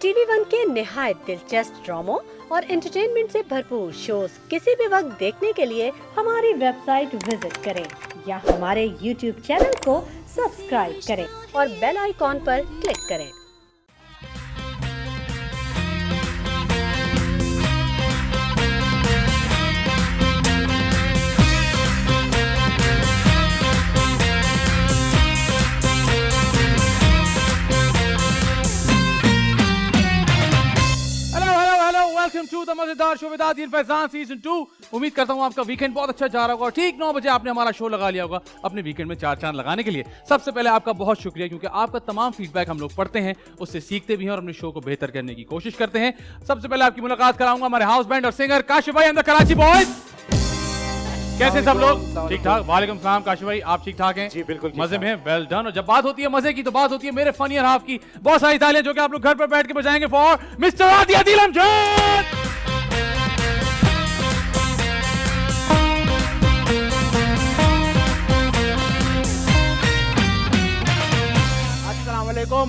TV one के निहायत दिलचस्प ड्रामों और एंटरटेनमेंट से भरपूर शोज किसी भी वक्त देखने के लिए हमारी वेबसाइट विजिट करें या हमारे यूट्यूब चैनल को सब्सक्राइब करें और बेल आइकॉन पर क्लिक करें। वेलकम टू द मजेदार show with Adil Faizan season 2। उम्मीद करता हूँ आपका वीकेंड बहुत अच्छा जा रहा होगा और ठीक 9 बजे आपने हमारा शो लगा लिया होगा अपने वीकेंड में चार चांद लगाने के लिए। सबसे पहले आपका बहुत शुक्रिया, क्योंकि आपका तमाम फीडबैक हम लोग पढ़ते हैं, उससे सीखते भी हैं और अपने शो को बेहतर करने की कोशिश करते हैं। सबसे पहले आपकी मुलाकात कराऊंगा हमारे हाउस बैंड और सिंगर काशिफ भाई एंड द कराची बॉयज। कैसे सब लोग? ठीक ठाक। वालेकुम सलाम काशिफ भाई, आप ठीक ठाक हैं? जी बिल्कुल मजे में हैं। Well done. और जब बात होती है मजे की तो बात होती है मेरे फनियर हाफ की। बहुत सारी तालियां जो कि आप लोग घर पर बैठ के बजाएंगे फॉर मिस्टर आदि आदिल अमजद।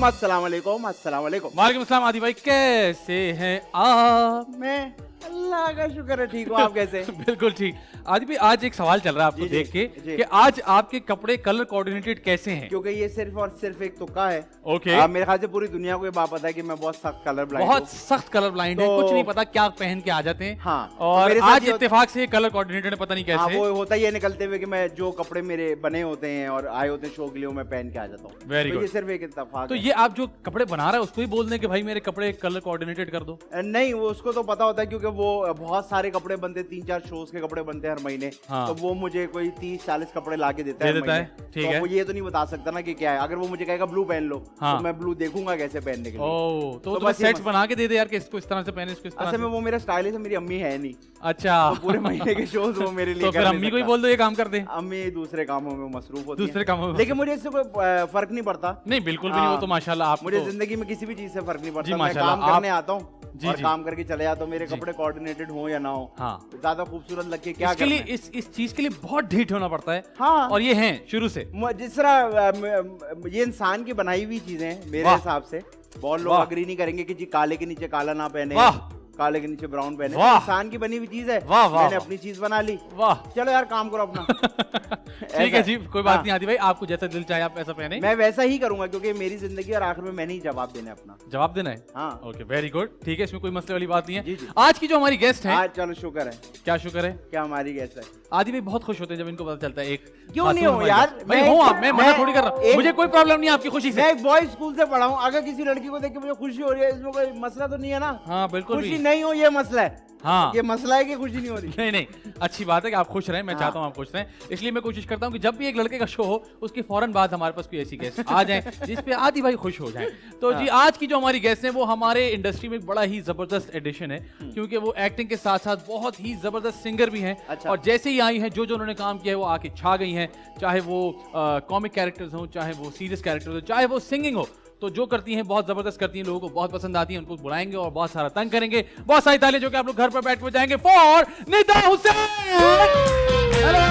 अस्सलाम वालेकुम। वालेकुम अस्सलाम। आदि भाई कैसे हैं आप? मैं अल्लाह का शुक्र है ठीक हूँ, आप कैसे? बिल्कुल ठीक। आदि भाई आज एक सवाल चल रहा है आपको देख के कि आज आपके कपड़े कलर कोऑर्डिनेटेड कैसे हैं? क्योंकि ये सिर्फ और सिर्फ एक तुक्का है। ओके। मेरे ख्याल से पूरी दुनिया को ये बात पता है कि मैं बहुत सख्त कलर ब्लाइंड बहुत सख्त कलर ब्लाइंड है, कुछ नहीं पता क्या पहन के आ जाते हैं। हाँ। और आज इत्तेफाक से कलर कोऑर्डिनेटेड पता नहीं कैसे। हाँ, वो होता ही है निकलते हुए कि मैं जो कपड़े मेरे बने होते हैं और आए होते हैं शो के लिए वो मैं पहन के आ जाता हूँ। Very good. ये सिर्फ एक इत्तेफाक तो है। ये आप जो कपड़े बना रहे हैं उसको ही बोल दें कि भाई मेरे कपड़े कलर कोऑर्डिनेटेड कर दो? नहीं, वो उसको तो पता होता है क्योंकि वो बहुत सारे कपड़े बनते, 3-4 शोज के कपड़े बनते हैं हर महीने। हाँ। तो वो मुझे कोई 30-40 कपड़े ला के देता है। ठीक है। वो ये तो नहीं बता सकता ना कि क्या है। अगर वो मुझे कहेगा ब्लू पहन लो, हाँ। तो मैं ब्लू देखूंगा कैसे पहनने के लिए। ओह, तो बस सेट्स बना के दे दे यार कि इसको इस तरह से पहने, इसको इस तरह असल से। में वो मेरा स्टाइलिस्ट है, मेरी अम्मी है नहीं। अच्छा। तो पूरे महीने के शोज वो मेरे लिए तो फिर अम्मी को ही बोल दो ये काम कर दे। अम्मी दूसरे कामों में मसरूफ होती दूसरे कामों में। लेकिन मुझे इससे कोई फर्क नहीं पड़ता। नहीं बिल्कुल भी नहीं, वो तो माशाल्लाह आप मुझे जिंदगी में किसी भी चीज से फर्क नहीं जी, पड़ता। मैं माशाल्लाह, काम करने आता हूँ और जी। काम करके चले जाता हूँ। मेरे कपड़े कोऑर्डिनेटेड हो या ना हो, हाँ। ज्यादा खूबसूरत लग के क्या इसके लिए करना है? इस चीज के लिए बहुत ढीठ होना पड़ता है। हाँ। और ये हैं शुरू से। जिस तरह ये इंसान की बनाई हुई चीजें हैं मेरे हिसाब से। बहुत लोग अग्री नहीं करेंगे कि जी काले के नीचे काला ना पहने, काले के नीचे ब्राउन पहने। तो इंसान की बनी हुई चीज है, मैंने अपनी चीज बना ली। वाह, चलो यार काम करो अपना। ठीक है जी, कोई बात नहीं। आदि भाई आपको जैसा दिल चाहे आप ऐसा पहने। मैं वैसा ही करूंगा क्योंकि मेरी जिंदगी और आखिर में मैंने ही जवाब देना है अपना। जवाब देना है? हाँ। Okay, very good. ठीक है, इसमें कोई मसले वाली बात नहीं है। जी, जी। आज की जो हमारी गेस्ट है, आज चलो शुक्र है। क्या शुक्र है? क्या हमारी गेस्ट है? आदि भाई बहुत खुश होते हैं जब इनको पता चलता है एक क्यों नहीं हो यार? भाई हो आप, मैं मना थोड़ी कर रहा हूँ, मुझे कोई प्रॉब्लम नहीं आपकी खुशी से। मैं एक बॉयज स्कूल से पढ़ा हूँ, अगर किसी लड़की को देख के मुझे खुशी हो रही है इसमें कोई मसला तो नहीं है ना? हाँ बिल्कुल। खुशी नहीं हो ये मसला है। हाँ, ये मसला है कि खुशी नहीं हो रही। नहीं नहीं, अच्छी बात है कि आप खुश रहें। मैं चाहता हूँ आप खुश रहें, इसलिए मैं कोशिश करता हूँ कि जब भी एक लड़के का शो हो उसके फौरन बाद हमारे पास कोई ऐसी गेस्ट आ जाए जिस पे आदि भाई खुश हो जाए। तो जी आज की जो हमारी गेस्ट है वो हमारे इंडस्ट्री में एक बड़ा ही जबरदस्त एडिशन है, क्योंकि वो एक्टिंग के साथ साथ बहुत ही जबरदस्त सिंगर भी हैं। अच्छा। और जैसे ही आई हैं जो जो उन्होंने काम किया है वो आके छा गई हैं, चाहे वो कॉमिक कैरेक्टर्स हों, चाहे वो सीरियस कैरेक्टर्स हो, चाहे वो सिंगिंग हो। तो जो करती हैं बहुत जबरदस्त करती हैं, लोगों को बहुत पसंद आती हैं, उनको बुलाएंगे और बहुत सारा तंग करेंगे। बहुत सारी तालियां जो कि आप लोग घर पर बैठ के बजाएंगे for Nida Hussain. Hello,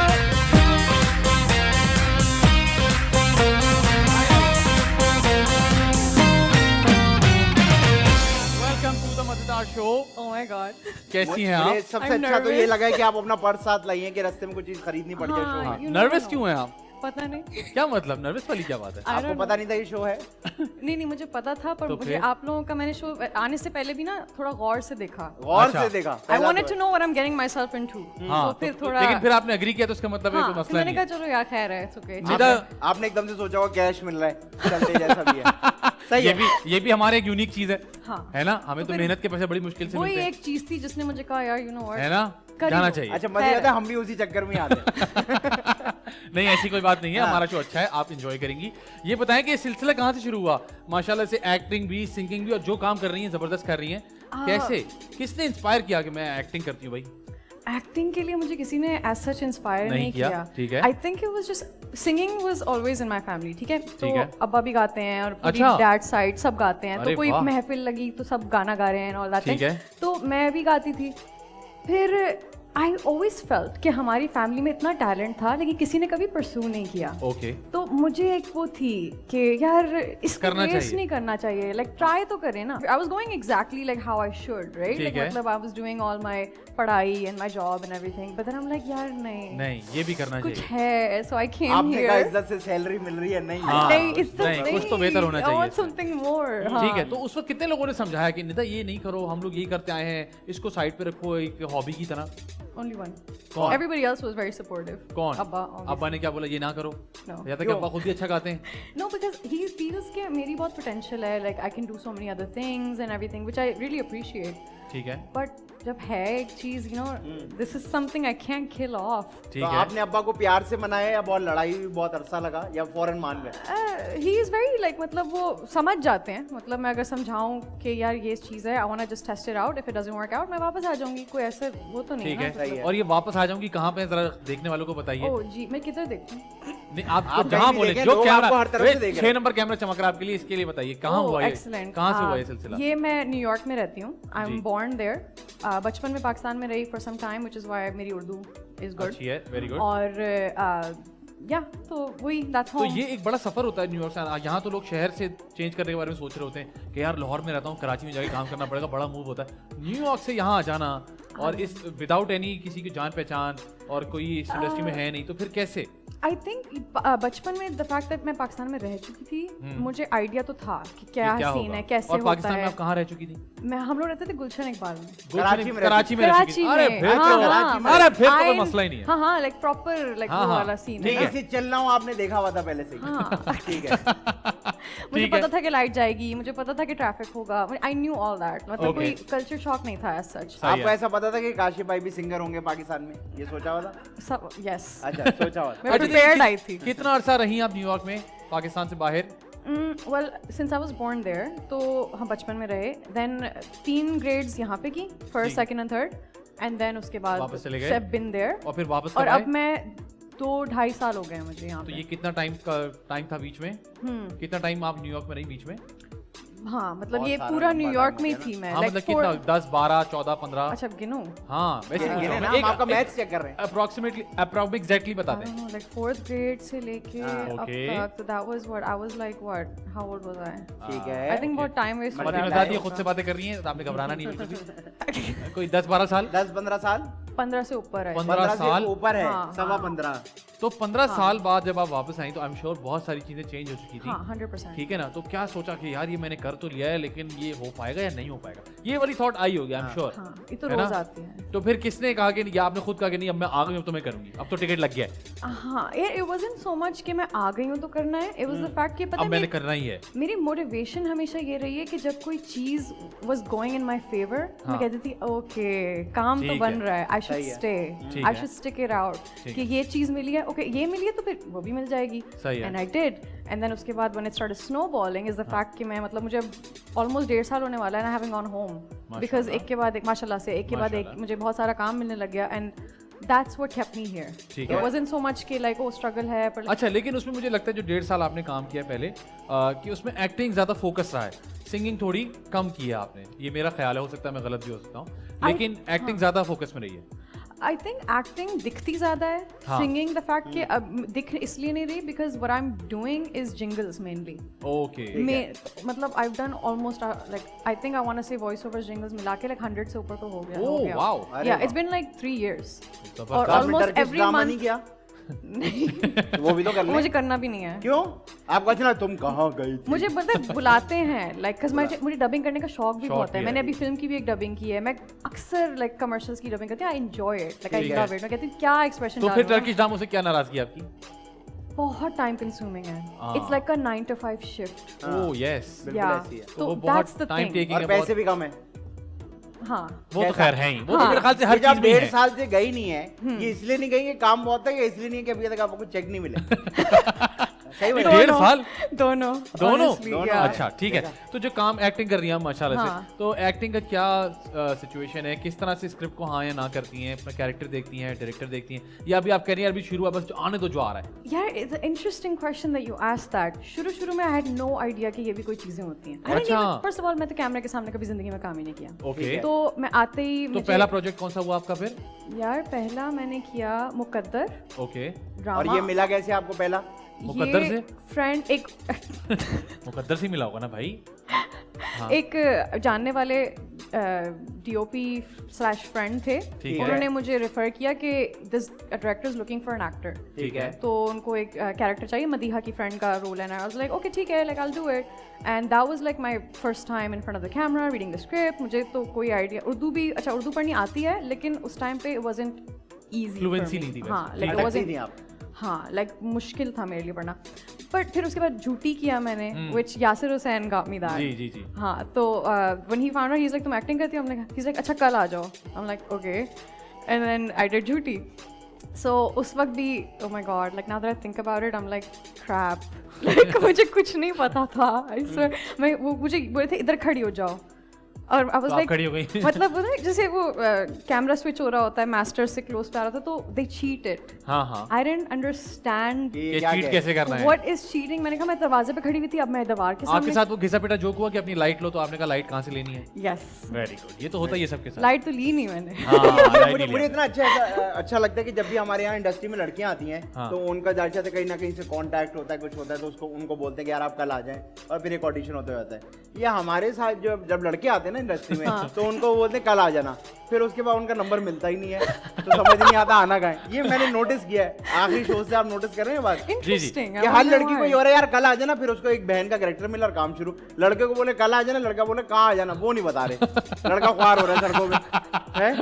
welcome to the मजेदार शो। Oh my God. कैसी हैं मुझे आप? सबसे I'm अच्छा तो ये nervous. लगा है कि आप अपना पर्स साथ लाई हैं कि रास्ते में कोई चीज खरीदनी पड़ जाए शो हाँ, में। you नर्वस never क्यों हैं आप? पता नहीं। क्या मतलब नर्वस वाली क्या बात है? I आपको don't पता नहीं था ये शो है? नहीं मुझे पता था, पर तो मुझे फिर? आप लोगों का मैंने शो आने से पहले भी ना थोड़ा गौर से देखा। गौर अच्छा। से देखा। I पहला wanted तो to know what I'm getting myself into. हाँ, तो फिर थोड़ा लेकिन फिर आपने एग्री किया तो उसका मतलब है हाँ, कोई फिर मसला मैंने नहीं कहा चलो यार खैर है, it's okay. निदा, आपने एकदम से सोचा होगा कैश मिल रहा है चलते जैसा भी है। सही है। ये भी हमारे एक यूनिक चीज है। हाँ। है ना? हमें तो फिर मेहनत के पैसे बड़ी मुश्किल से वही मिलते हैं, एक चीज थी जिसने मुझे कहा यार you know what, है ना? कर ही जाना लो। चाहिए। अच्छा मजे खैर आता है, हम भी उसी चक्कर में आते हैं। नहीं ऐसी कोई बात नहीं है, हाँ। हमारा शो अच्छा है, आप एंजॉय करेंगी। ये बताएं कि ये सिलसिला कहाँ से शुरू हुआ? माशाल्लाह से एक्टिंग भी, सिंगिंग भी, और जो काम कर रही हैं जबरदस्त कर रही हैं। कैसे, किसने इंस्पायर किया कि मैं एक्टिंग करती हूँ भाई? एक्टिंग के लिए मुझे किसी ने एज सच इंस्पायर नहीं नहीं किया, किया। ठीक है। I think it was just singing was always in my family, ठीक है? तो ठीक है। अब्बा भी गाते हैं और पूरी अच्छा। डैड साइड सब गाते हैं, अरे तो कोई वाह। महफिल लगी तो सब गाना गा रहे हैं और ठीक है। तो मैं भी गाती थी। फिर I always felt कि हमारी फैमिली में इतना टैलेंट था लेकिन किसी ने कभी परस्यू नहीं किया. ओके. तो मुझे एक वो थी कि यार इसको करना वेस्ट चाहिए. नहीं करना चाहिए. लाइक ट्राई तो करें ना. I was going exactly like how I should, right? ठीक Like है. मतलब I was doing all my पढ़ाई and my job and everything. But then I'm like यार नहीं, ये भी करना कुछ चाहिए. है. So I came आपने here. कहा इज्जत से सैलरी मिल रही है, नहीं हाँ. नहीं, इज्जत नहीं, कुछ तो बेहतर होना I चाहिए want इसमें. something more. हाँ. ठीक है. तो उस वक्त कितने लोगों ने समझाया कि निदा ये नहीं करो, हम लोग यही करते आए हैं, इसको साइड पे रखो एक हॉबी की तरह? Only one. कौन? Everybody else was very supportive. कौन? अब्बा. obviously. अब्बा ने क्या बोला, ये ना करो? No. या तक अब्बा खुद भी अच्छा गाते हैं? No, because he feels कि मेरी बहुत potential है. Like I can do so many other things and everything, which I really appreciate. ठीक है. But जब है एक चीज, you know, this is something I can't kill off. ठीक तो है. आपने अब्बा को प्यार से मनाया या बहुत लड़ाई हुई, बहुत अरसा लगा, या फौरन मान गए? He is very like मतलब वो समझ जाते हैं. मतलब मैं अगर समझाऊं कि यार ये चीज है, I wanna just test it out. If it doesn't work out, मैं वापस आ जाऊंगी. कोई ऐसे वो तो नहीं ठीक ना. है. सही है. और ये वापस आ जाऊंगी कहाँ पे, जरा देखने वालों को बताइए. ओह जी, मैं किधर देखूं? नहीं, आप आप कहीं जहाँ भी बोले, देखें, जो लोग कैमरा आपको हर तरफ से देख रहे 6 नंबर कैमरा चमक रहा है आपके लिए, इसके लिए बताइए कहाँ हुआ ये, Excellent. कहाँ से हुआ ये सिलसिला? ये मैं न्यूयॉर्क में रहती हूँ. आई जी. Am born there. बचपन में पाकिस्तान में रही for some time, which is why मेरी उर्दू इज गुड. अच्छी है, वेरी गुड. और या तो वही दैट्स तो होम. ये एक बड़ा सफर होता है न्यूयॉर्क से आना. यहाँ तो लोग शहर से चेंज करने के बारे में सोच रहे होते हैं कि यार लाहौर में रहता हूँ, कराची में जाके काम करना पड़ेगा, बड़ा मूव होता है. न्यूयॉर्क से यहाँ आ जाना और इस विदाउट एनी किसी की जान पहचान और कोई इस इंडस्ट्री में है नहीं, तो फिर कैसे? आई थिंक बचपन में द फैक्ट दैट मैं पाकिस्तान में रह चुकी थी, मुझे आइडिया तो था कि क्या ये सीन होगा? है, कैसे और होता पाकिस्तान में है. आप कहाँ रह चुकी थी? मैं हम लोग रहते थे गुलशन इकबाल में. कराची में कराची में रह चुकी थी. कराची अरे में. फिर हाँ, तो हाँ. अरे फिर तो कोई I- मसला ही नहीं है. हाँ हाँ, लाइक प्रॉपर लाइक हाँ, वो हाँ. वाला सीन ठीक है. है. ऐसे चल रहा हूँ, आपने देखा हुआ था पहले से ही. हाँ. ठीक है. मुझे ठीक है. पता था कि लाइट जाएगी, मुझे पता था कि ट्रैफिक होगा. I knew all that. मतलब Okay. कोई कल्चर शॉक नहीं था एज सच. सही आपको है. ऐसा पता था कि काशिफ भाई भी सिंगर होंगे पाकिस्तान में, ये सोचा हुआ था? सब यस. अच्छा, सोचा हुआ था. मैं अच्छा, प्रिपेयर्ड आई थी. कितना अरसा रही आप न्यूयॉर्क में पाकिस्तान से बाहर? Well since I was born there, तो हम बचपन में रहे. देन 3 ग्रेड्स यहाँ पे की, फर्स्ट ठीक. Second and third. And then उसके बाद वापस चले गए? सब बिन देयर. और फिर वापस और कब आए? अब मैं 2-2.5 साल हो गए हैं मुझे यहाँ तो पे. ये कितना टाइम था बीच में? कितना टाइम आप न्यूयॉर्क में रही बीच में? हाँ मतलब बहुत ये सारा पूरा लंबा न्यूयॉर्क टाइम में हो गया थी मैं. हाँ, like मतलब for- कितना 10 12 14 15? अच्छा गिनो. हाँ वैसे पूछ रहा गिने हूँ ना, मैं. हम आपका मैथ्स चेक कर रहे हैं. अप्रोक्सीमेटली एग्जैक्टली बता दें. लाइक 4th ग्रेड से लेके अब okay. तक. तो that was what I was like what how old was I? ठीक है. आई थिंक बहुत टाइम वेस्ट हो मर्जी रहा बता दिए, है. खुद से बातें कर रही हैं, तो आपने घबराना नहीं बिल्कुल भी. कोई 10-12 साल? 10-15 साल? 15 से ऊपर है. 15 15 साल? से ऊपर है. हाँ, 15.25. तो 15 साल बाद जब आप वापस आई तो आई एम श्योर बहुत सारी चीजें चेंज हो चुकी थी. हाँ 100%. ठीक है ना. तो क्या सोचा कि यार ये मैंने कर तो लिया है, लेकिन ये हो पाएगा या नहीं हो पाएगा, ये वाली थॉट आई होगी आई एम श्योर. हाँ ये तो है ना? रोज आती है. तो फिर किसने कहा कि, या आपने खुद कहा कि नहीं अब मैं आ गई हूँ तो मैं करूंगी, अब तो टिकट लग गया है, हाँ इट वाजंट सो मच कि मैं आ गई हूँ तो करना है. इट वाज द फैक्ट कि पता अब है मैंने करना ही है. मेरी मोटिवेशन हमेशा ये रही है कि जब कोई चीज was going in my favour, मैं कहती थी ओके काम तो ठीक बन है. रहा है, आई शुड सही है. स्टे, ठीक आई है. Should stick it out. ठीक कि ये चीज मिली है, ओके ये मिली है तो फिर वो भी मिल जाएगी. सही है. And I did. And then उसके बाद when it started snowballing is the fact कि मैं मतलब मुझे ऑलमोस्ट 1.5 साल होने वाला है, and having gone home because एक के बाद एक माशाल्लाह से एक के बाद एक माशाल्लाह. मुझे बहुत सारा काम मिलने लग गया. And that's what kept me here. ठीक इट है. वाजंट सो मच कि लाइक ओ स्ट्रगल है पर अच्छा, लेकिन उसमें मुझे लगता है जो 1.5 साल आपने काम किया पहले कि उसमें एक्टिंग ज्यादा फोकस रहा है, सिंगिंग थोड़ी कम की है आपने, ये मेरा ख्याल है, हो सकता है मैं गलत भी हो सकता हूँ, लेकिन एक्टिंग ज्यादा फोकस में रही है. आई थिंक एक्टिंग दिखती ज्यादा है. हाँ. सिंगिंग द फैक्ट कि अब दिख इसलिए नहीं रही because what I am doing is jingles mainly. Okay. मतलब I have done almost like I think I want to say voice over jingles मिला के लाइक 100 से ऊपर तो हो गया. Oh wow. अरे या वाह. It's been like 3 years. और जबरदस्त. ऑलमोस्ट टर्किश एवरी ड्रामा नहीं मंथ. किया? नहीं वो भी तो कर ले. मुझे करना भी नहीं है. क्यों? आपको अच्छा ना, तुम कहाँ गई थी? मुझे पता है बुलाते हैं लाइक मुझे डबिंग करने का शौक भी शौक बहुत भी है. है. मैंने अभी फिल्म की भी एक डबिंग की है. मैं अक्सर लाइक कमर्शियल्स की डबिंग करती हूँ. I enjoy it like I ठीक है. Love it. मैं कहती हूँ क्या एक्सप्रेशन तो फिर टर्किश ड्रामों से क्या नाराजगी आपकी? बहुत टाइम कंज्यूमिंग है. हाँ. It's like a 9 to 5 shift. Oh yes. बिल्कुल या ऐसी है. तो वो तो दैट्स बहुत द टाइम थिंग. टेकिंग है, और पैसे बहुत. भी कम है. हाँ वो तो कैसा? खैर है ही, वो तो हाँ. मेरे ख्याल से हर ये जब चीज में 1.5 है. साल से गई नहीं है, ये इसलिए नहीं गई कि काम बहुत है, या इसलिए नहीं है कि अभी तक आपको कुछ चेक नहीं मिले? सही बात। 1.5 साल दोनों honestly, yeah. अच्छा ठीक है। तो जो काम एक्टिंग कर रही हैं माशाल्लाह हाँ. से, तो एक्टिंग का क्या सिचुएशन है, किस तरह से स्क्रिप्ट को हाँ या ना करती हैं, अपना कैरेक्टर देखती हैं, डायरेक्टर देखती हैं, या अभी आप कह रही हैं अभी शुरू है बस आने दो जो आ रहा है? यार it's an interesting question that you asked that. शुरू में I had no idea कि ये भी कोई चीजें होती हैं। अच्छा। First of all मैं तो कैमरे के सामने कभी जिंदगी में काम ही नहीं किया। ओके। तो मैं आते ही तो पहला प्रोजेक्ट कौन सा हुआ आपका फिर? यार पहला मैंने किया मुकद्दर ओके। ड्रामा। और ये मिला कैसे आपको पहला? मुकद्दर से? फ्रेंड एक मुकद्दर से मिला होगा ना भाई? एक जानने वाले डीओपी स्लैश फ्रेंड थे, ठीक है। उन्होंने मुझे रेफर किया कि this director is looking for an actor. ठीक है। तो उनको एक कैरेक्टर चाहिए, मदीहा की फ्रेंड का रोल है, आई वाज लाइक ओके ठीक है, like I will do it. And that was like my first time in front of the camera reading the script. मुझे तो कोई आइडिया, उर्दू भी अच्छा उर्दू पढ़नी आती है, लेकिन उस टाइम पे इट वाजंट इजी, फ्लुएंसी नहीं थी हाँ वैसे। लाइक अटकती वाजंट, नहीं आप? हाँ लाइक मुश्किल था मेरे लिए पढ़ना। बट फिर उसके बाद झूठी किया मैंने, which Yasir Hussain got me that. जी जी जी। हाँ तो when he found out he is like तुम एक्टिंग करती हो, हमने कहा ही इज लाइक अच्छा कल आ जाओ, I am like okay. And then I did झूठी। सो उस वक्त भी oh my God, like now that I think about it I am like crap, like मुझे कुछ नहीं पता था। आई स्वेयर मैं वो मुझे बोले थे इधर खड़ी हो जाओ, और आई वाज तो आप लाइक खड़ी हो गई। मतलब पता है जैसे वो कैमरा स्विच हो रहा होता है, मास्टर से क्लोज पे आ रहा था, तो दे चीटेड। हाँ हाँ। आई डिडंट अंडरस्टैंड ये चीट कैसे करना है? What is cheating. मैंने कहा मैं दरवाजे पे खड़ी हुई थी, अब मैं दीवार के आपके सामने। साथ वो घिसा पिटा जोक हुआ कि अपनी लाइट लो, तो आपने कहा लाइट कहाँ से लेनी है? Yes, very good. ये तो होता ही है सबके साथ। लाइट तो ली नहीं मैंने। हाँ, light मुझे नहीं मुझे लिया। इतना अच्छा लगता है कि जब भी हमारे यहाँ इंडस्ट्री में लड़कियां आती हैं, हाँ। तो उनका जाहिर से कहीं ना कहीं से कांटेक्ट होता है, कुछ होता है, तो उसको उनको बोलते हैं कि यार आप कल आ जाएं, और फिर एक ऑडिशन होते रहता है। ये हमारे साथ जब लड़के आते हैं ना इंडस्ट्री में, तो उनको बोलते हैं कल आ जाना, फिर उसके बाद उनका नंबर मिलता ही नहीं है, तो समझ नहीं आता आना कहाँ है। ये मैंने नोटिस किया है, आखिरी शो से आप नोटिस कर रहे हैं बात? इंटरेस्टिंग कि हर लड़की को ये हो रहा है यार कल आ जाना, फिर उसको एक बहन का कैरेक्टर मिला और काम शुरू। लड़के को बोले कल आ जाना, लड़का बोले कहाँ आ जाना, वो नहीं बता रहे। लड़का ख्वार हो रहा है सड़कों में, है?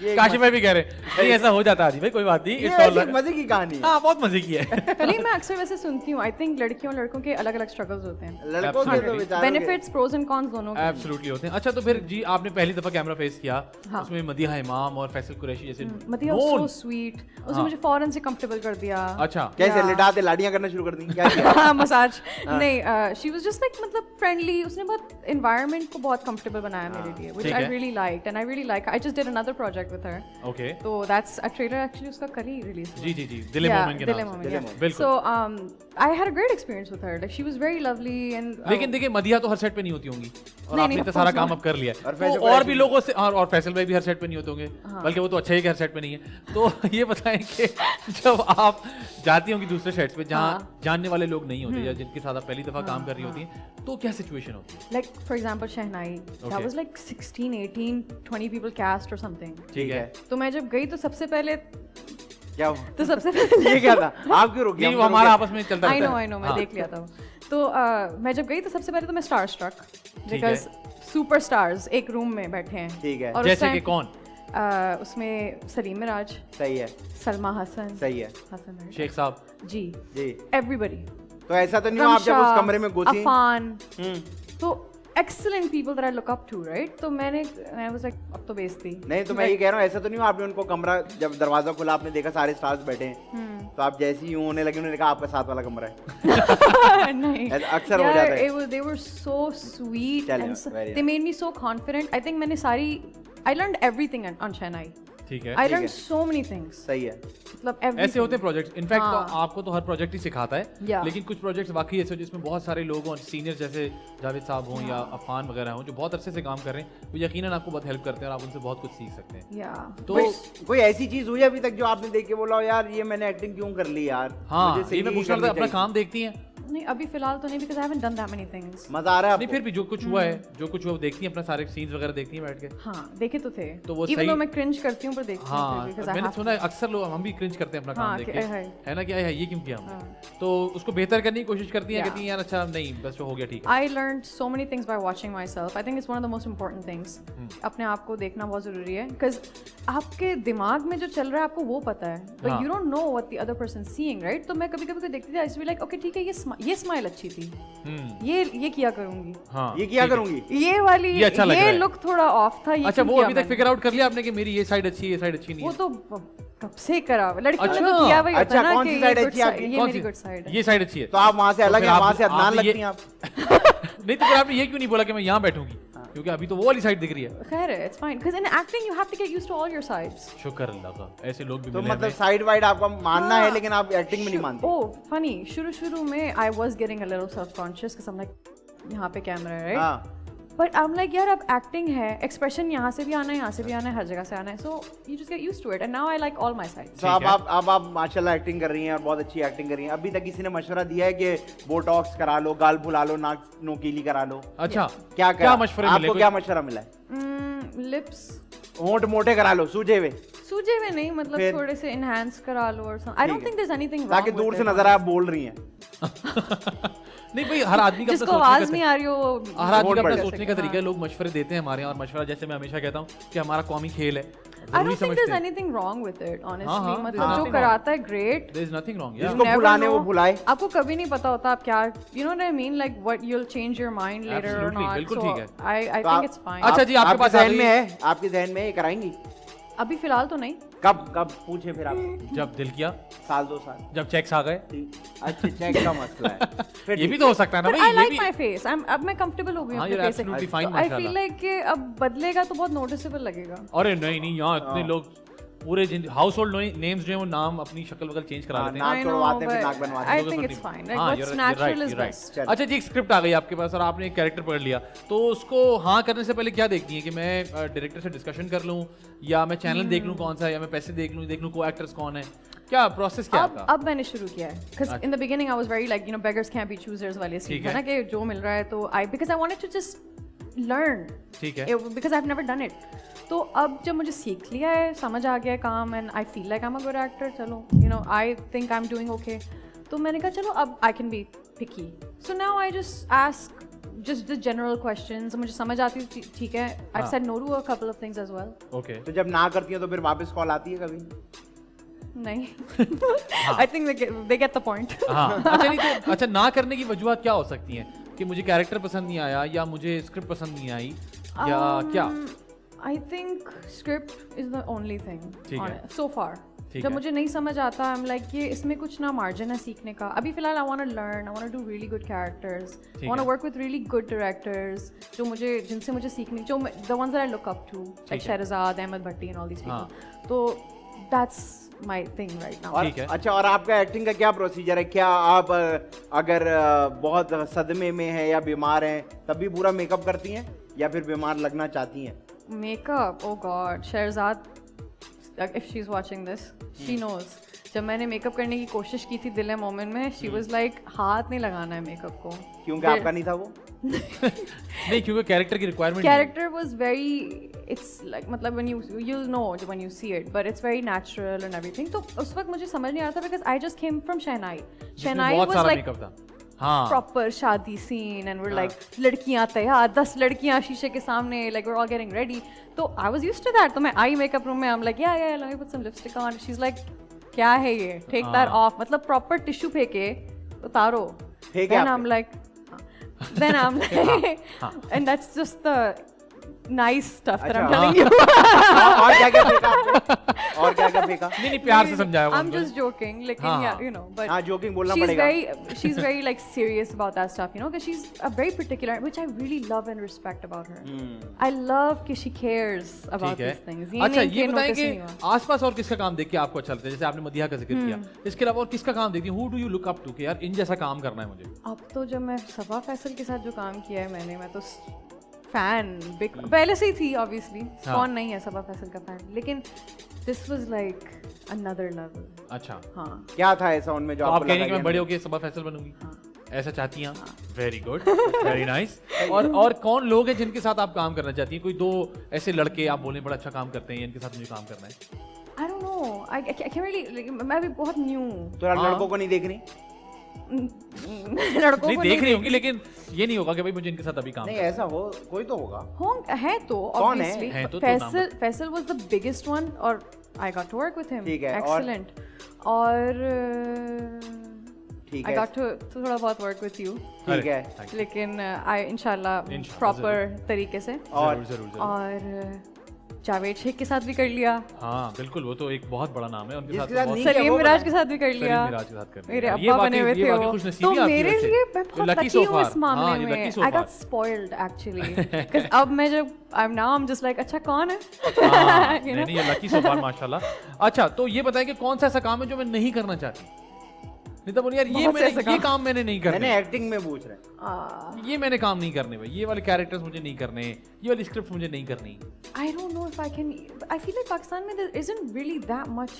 ये काशिफ भाई भी कह रहे नहीं ऐसा हो जाता है भाई, कोई बात नहीं, ये इट्स ऑल ऐसी मजे की कहानी है। हाँ बहुत मजे की है। नहीं मैं अक्सर वैसे सुनती हूँ, आई थिंक लड़कियों और लड़कों के अलग अलग स्ट्रगल्स होते हैं, लड़कों के तो बेचारों के- बेनिफिट्स प्रोज एंड कॉन्स दोनों के। एब्सोल्युटली होते हैं। अच्छा तो फिर जी आपने पहली दफा कैमरा फेस किया, हाँ। उसमें मदीहा इमाम और फैसल कुरैशी जैसे मदीहा known- सो स्वीट, उसने मुझे फौरन से कंफर्टेबल कर दिया। अच्छा कैसे लिटाते लाड़ियां करना शुरू कर दी क्या किया? हाँ मसाज नहीं, शी वाज जस्ट लाइक मतलब फ्रेंडली। उसने बहुत एनवायरनमेंट को बहुत कंफर्टेबल बनाया मेरे लिए, व्हिच ठीक आई है। Really liked and I really like. I just did another project with her, okay. तो दैट्स अ ट्रेलर एक्चुअली उसका कल ही रिलीज हुआ। जी जी जी, दिले मोमिन के दिले नाम से। मोमिन, दिले yeah. मोमिन। बिल्कुल। So I had a great experience with her. Like she was very lovely and लेकिन देखिए मदीहा तो हर सेट पे नहीं होती होंगी, और नहीं, आपने नहीं, इतना of सारा course काम not. अब कर लिया है। और तो फैसल और कुरैशी भी लोगों से और फैसल भाई भी हर सेट पे नहीं होते होंगे, बल्कि वो तो अच्छा ही कि हर सेट पे नहीं है। तो ये बताएं कि जब आप जाती होंगी दूसरे सेट्स पे जहाँ जानने वाले लोग नहीं होते या जिनके साथ आप पहली दफा काम कर रही होती हैं, तो क्या सिचुएशन होती है? like for example shehnai, that Okay. was like 16, 18, 20 people cast or something. ठीक है। तो मैं जब गई तो सबसे पहले क्या हुआ? तो सबसे पहले ये क्या था? आप क्यों रुकी? नहीं हम वो तो हमारा रुके। आपस में चलता रहता है। आई नो मैं हाँ। देख लिया था। तो मैं जब गई तो सबसे पहले तो मैं स्टार स्ट्रक, है। बिकॉज सुपर स्टार्स एक रूम में बैठे हैं। ठीक है। और उस जैसे time- कि कौन? उसमें सलीम मिराज, सही है, सलमा हसन, सही है हसन right? शेख साहब। जी, जी। एवरीबडी, तो ऐसा तो नहीं हुआ आप जब उस कमरे में घुसी? अफान, हम्म। तो excellent people that I look up to, right? तो मैं वाज लाइक अब तो बेइज्जती। नहीं तो मैं ये कह रहा हूँ ऐसा तो नहीं हुआ आपने उनको कमरा जब दरवाजा खुला आपने देखा सारे स्टार्स बैठे हैं, तो आप जैसे ही यूं होने लगे उन्होंने कहा आपका साथ वाला कमरा है? नहीं, ऐसा अक्सर हो जाता है। they were so sweet Tell and me, very they made me so confident. I think मैंने सारी I learned everything on Chennai. ठीक है। I ठीक learned है। so many things. सही है। मतलब everything. ऐसे होते हैं प्रोजेक्ट्स। इनफैक्ट हाँ। तो आपको तो हर प्रोजेक्ट ही सिखाता है, Yeah. लेकिन कुछ प्रोजेक्ट्स वाकई ऐसे हो जिसमें बहुत सारे लोग हों, सीनियर जैसे जावेद साहब हों या अफान वगैरह हों, जो बहुत अरसे से काम कर रहे हैं, वो यकीनन आपको बहुत हेल्प करते हैं और आप उनसे बहुत कुछ सीख सकते हैं। Yeah. तो कोई ऐसी चीज हुई अभी तक जो आपने देख के बोला हो यार ये मैंने एक्टिंग क्यों कर ली यार? हाँ मुझे ये मैं singing पूछ रहा था, करनी अपना चाहिए। काम देखती हैं? नहीं अभी फिलहाल तो नहीं, because I haven't done that many things. मजा आ रहा है नहीं आपको? फिर भी जो कुछ हुआ है, जो कुछ हुआ वो देखती हैं, अपना सारे सीन्स वगैरह देखती हैं बैठ के? हाँ देखे तो थे, तो वो even सही- though मैं cringe करती हूँ पर देखती हूँ हाँ फिर भी, because I मैंने have सुना है अक्सर लोग हम भी क्रिंज करते हैं अपना काम हाँ, देख कि के, है। है ना, क्या है ये क्यों किया हमने? हाँ। तो उसको बेहतर करने की कोशिश करती हैं, Yeah. कहती हैं यार अच्छा नहीं बस जो हो गया ठीक है। I learned so many things by watching myself. I think it's one of the most important things. अपने आप को देखना बहुत जरूरी है, because आपके दिमाग में जो चल रहा है आपको वो पता है, but हाँ। you don't know what the other person is seeing, right? तो मैं कभी-कभी को देखती थी, I used to be like, okay ठीक है ये स्माइल अच्छी थी, ये किया करूंगी, हाँ ये क्या ठीक है। करूंगी? ये वाली ये अच्छा लग रहा है। लुक थोड़ा ऑफ था, ये अच्छा क्यों वो किया अभी तक मैंने? फिगर आउट कर लिया आपने कि मेरी ये साइड अच्छी है, ये साइड अच्छी नहीं वो है? तो कब से करा लड़की ने अच्छा। तो किया वही होता अच्छा, है ना कौन कि सी ये side good अच्छी है side- आपकी? ये कौन मेरी सी? गुड साइड है ये साइड अच्छी है। तो आप वहां से अलग फिर है, आप- वहां से अदनान आपने ये- लगती हैं आप। नहीं तो फिर आपने ये क्यों नहीं बोला कि मैं यहाँ बैठूंगी, क्योंकि अभी तो वो वाली साइड दिख रही है। खैर है, it's fine because in acting you have to get used to all your sides. शुक्र अल्लाह का, ऐसे लोग भी तो मिले मतलब हमें। साइड वाइड आपका मानना है, हाँ। लेकिन आप एक्टिंग में नहीं मानते। Oh, funny. शुरू में I was getting a little self-conscious because I'm like, यहाँ पे कैमरा है, right? हाँ, But I'm like, यार अब एक्टिंग है, एक्सप्रेशन यहाँ से भी आना है, यहाँ से भी आना है, हर जगह से आना है. So you just get used to it, and now I like all my sides. तो अब आप माशाल्लाह एक्टिंग कर रही हैं और बहुत अच्छी एक्टिंग कर रही हैं। अभी तक किसी ने मशवरा दिया है कि बोटॉक्स करा लो, गाल फुला लो, नाक नोकीली करा लो? अच्छा, क्या क्या मशवरे मिले? आपको कोई- क्या मशवरा मिला है? Lips होंठ मोटे करा लो, सूजे हुए, सूजे हुए नहीं, मतलब फिर? थोड़े से enhance करा लो और I don't ठीक है। think there's anything wrong ताकि with दूर से it, नजर आए आप बोल रही हैं। नहीं भाई, हर आदमी का अपना जिसको सोचने का आवाज नहीं आ रही हो वो हर आदमी का बोल अपना पड़े। सोचने का तरीका है। लोग मशवरे देते हैं हमारे यहाँ, और मशवरा जैसे मैं हमेशा कहता हूँ कि हमारा कौमी खेल है, I जरूरी don't think समझते there's हैं। anything wrong with it, honestly. हाँ, there's मतलब जो nothing कराता है great. There is nothing wrong, yeah. जिसको Never भुलाने वो know. भुलाए। आपको कभी नहीं पता होता आप क्या, you know what I mean, like what you'll change your mind later or Absolutely, not. बिल्कुल So ठीक है। I तो think it's fine. अच्छा जी, आपके पास आ जहन गई- में है, आपके जहन में ये कराएंगी? अभी फिलहाल तो नहीं. कब पूछे फिर आप? जब दिल किया, साल 2 साल? जब चेक्स आ गए, अच्छा, चेक का मसला है। फिर ये भी ठीक तो हो सकता है ना But भाई, I ये like भी my face. अब मैं comfortable हो गई हूँ हाँ, अपने you're face से. absolutely fine, So I feel माशाल्लाह। like कि अब बदलेगा तो बहुत noticeable लगेगा. अरे नहीं नहीं, यहाँ इतने लोग पूरे हाउस होल्ड नेम्स जो है वो नाम अपनी शक्ल वगल चेंज करा हाँ, लेते नाक हैं। I know, तोड़वाते हैं, फिर but नाक बनवाते I हैं। लोगों think को it's नहीं- fine. Like हाँ, what's you're natural right, is you're right. best. चल। अच्छा जी, एक स्क्रिप्ट आ गई आपके पास और आपने एक कैरेक्टर पढ़ लिया, तो उसको हाँ करने से पहले क्या देखती हैं कि मैं डायरेक्टर से डिस्कशन कर लूँ, या मैं चैनल देख लूँ कौन सा है, या मैं पैसे देख लूँ को एक्टर्स कौन है, क्या प्रोसेस क्या है आपका? अब मैंने शुरू किया है because in the beginning I was very like, you know, beggars can't be choosers वाले ठीक सीन है। है ना, कि जो मिल रहा है तो because I wanted to just learn ठीक है। because I've never done it. तो अब जब मुझे सीख लिया है, समझ आ गया है काम, and I feel like I'm a good actor, चलो, you know, I think I'm doing okay, तो मैंने कहा चलो अब I can be picky. So now I just ask just the general questions, मुझे समझ आती है, ठीक है. I've said no to a couple of things as well. Okay, तो जब ना करती हैं तो फिर वापस कॉल आती है कभी? नहीं. I think they get the point. हाँ। अच्छा नहीं तो, अच्छा ना करने की वजूहत क्या हो सकती हैं कि मुझे कैरेक्टर पसंद नहीं आया, या मुझे स्क्रिप्ट पसंद नहीं आई, या क्या? I think script is the only thing ठीक on है। it so far. ठीक जब है। मुझे नहीं समझ आता, I'm like ये इसमें कुछ ना मार्जिन है सीखने का. अभी फिलहाल I want to learn, I want to do really good characters, I want है। to work with really good directors जिनसे मुझे सीखनी, the ones that I look up to, like है। Shahrazad, Ahmed Bhatti and all these हाँ। people. तो that's my thing right now. और ठीक है। अच्छा, और आपका एक्टिंग का क्या प्रोसीजर है? क्या आप अगर बहुत सदमे में हैं या बीमार हैं तब भी पूरा मेकअप करती हैं, या फिर बीमार लगना चाहती हैं? Makeup, oh god, Shahrazad, if she's watching this, she knows. जब मैंने मेकअप करने की कोशिश की थी दिल मोमेंट में, she was like हाथ नहीं लगाना है मेकअप को. क्योंकि आपका नहीं था वो? नहीं, क्योंकि कैरेक्टर की requirement Character was very, it's like मतलब when you'll know when you see it, but it's very natural and everything. तो उस वक्त मुझे समझ नहीं आ रहा था because I just came from Shehnai. Shehnai बहुत was सारा like मेकअप था। हाँ, proper शादी scene and we're like लड़कियां तैयार, 10 लड़कियां शीशे के सामने, like we're all getting ready. तो I was used to that. तो मैं आई मेकअप रूम में, I'm like yeah, let me put some lipstick on. She's like क्या है ये? Take that off. मतलब proper tissue फेंके उतारो. फेंके Then आपने? I'm like, then I'm like, and that's just the nice stuff that I'm अच्छा, telling you. और क्या क्या फेंका आपने? और क्या क्या फेंका? नहीं नहीं, प्यार से समझाया होगा I'm उनको। just joking, like हाँ, yeah, हाँ। you know, but हाँ, joking बोलना she's पड़ेगा। she's very like serious about that stuff, you know, because she's a very particular, which I really love and respect about her. I love कि she cares about ठीक है। these things. ये अच्छा, नहीं ये कि बताएं notice कि नहीं हुआ। आसपास और किसका काम देख के आपको अच्छा लगता है? जैसे आपने मदिहा का जिक्र किया, इसके अलावा और किसका काम देखती हैं? Who do you look up to कि यार इन जैसा काम करना है मुझे? अब तो जब मैं सबा फैसल के साथ जो काम किया है मैं तो फैन बिग पहले से ही थी ऑब्वियसली. कौन नहीं है सबा फैसल का फैन, लेकिन this was like another level. अच्छा, हाँ. क्या था ऐसा उनमें जो तो आपको आप कह रही लगा हैं कि मैं कि बड़े होके सबा फैसल बनूंगी, ऐसा चाहती हैं? Very good, very nice. और कौन लोग हैं जिनके साथ आप काम करना चाहती हैं? कोई दो ऐसे लड़के आप बोले बड़ा अच्छा काम करते हैं, इनके साथ मुझे काम करना है? I don't know. I can't really like, मैं भी बहुत न्यू हूँ. तो लड़कों को नहीं देख रही? लड़कों नहीं को देख रही होंगी, लेकिन ये नहीं होगा कि भाई मुझे इनके साथ अभी काम नहीं, करना है। ऐसा हो कोई तो होगा। है तो कौन है? obviously. है तो नाम Faisal was the biggest one और I got to work with him. ठीक है, और? Excellent. और ठीक I है, got to थोड़ा बहुत work with you. ठीक है। Thank you. लेकिन I इंशाल्लाह इंशाल्लाह, प्रॉपर तरीके से. और जरूर जरूर जरूर। और जावेद शेख के साथ भी कर लिया, हाँ बिल्कुल, वो तो एक बहुत बड़ा नाम है, उनके जिसके साथ साथ बहुत नहीं किया सलीम वो मिराज बना के साथ भी कर लिया, मिराज के साथ कर लिया। मेरे ये अब्बा वाकई- बने हुए ये थे वाकई वो, खुशनसीबी तो आपकी मेरे वजह से। लिए मैं बहुत Lucky लकी so हूँ far. इस मामले हाँ, ये में। lucky so I far. got spoiled actually because अब मैं जब I'm just like अच्छा कौन है हाँ, You know? नहीं ये लकी सोफार माशाल्लाह। अच्छा तो ये बताएं कि कौन सा ऐसा काम है जो मैं नहीं करना चाहती? नहीं तो बोलिए यार बहुत से ऐसे ये काम मैंने नहीं करने, मैंने एक्टिंग में पूछ रहे हैं। ये मैंने काम नहीं करने भाई, ये वाले कैरेक्टर्स मुझे नहीं करने, ये वाली स्क्रिप्ट मुझे नहीं करनी। I don't know if I can. I feel like Pakistan में there isn't really that much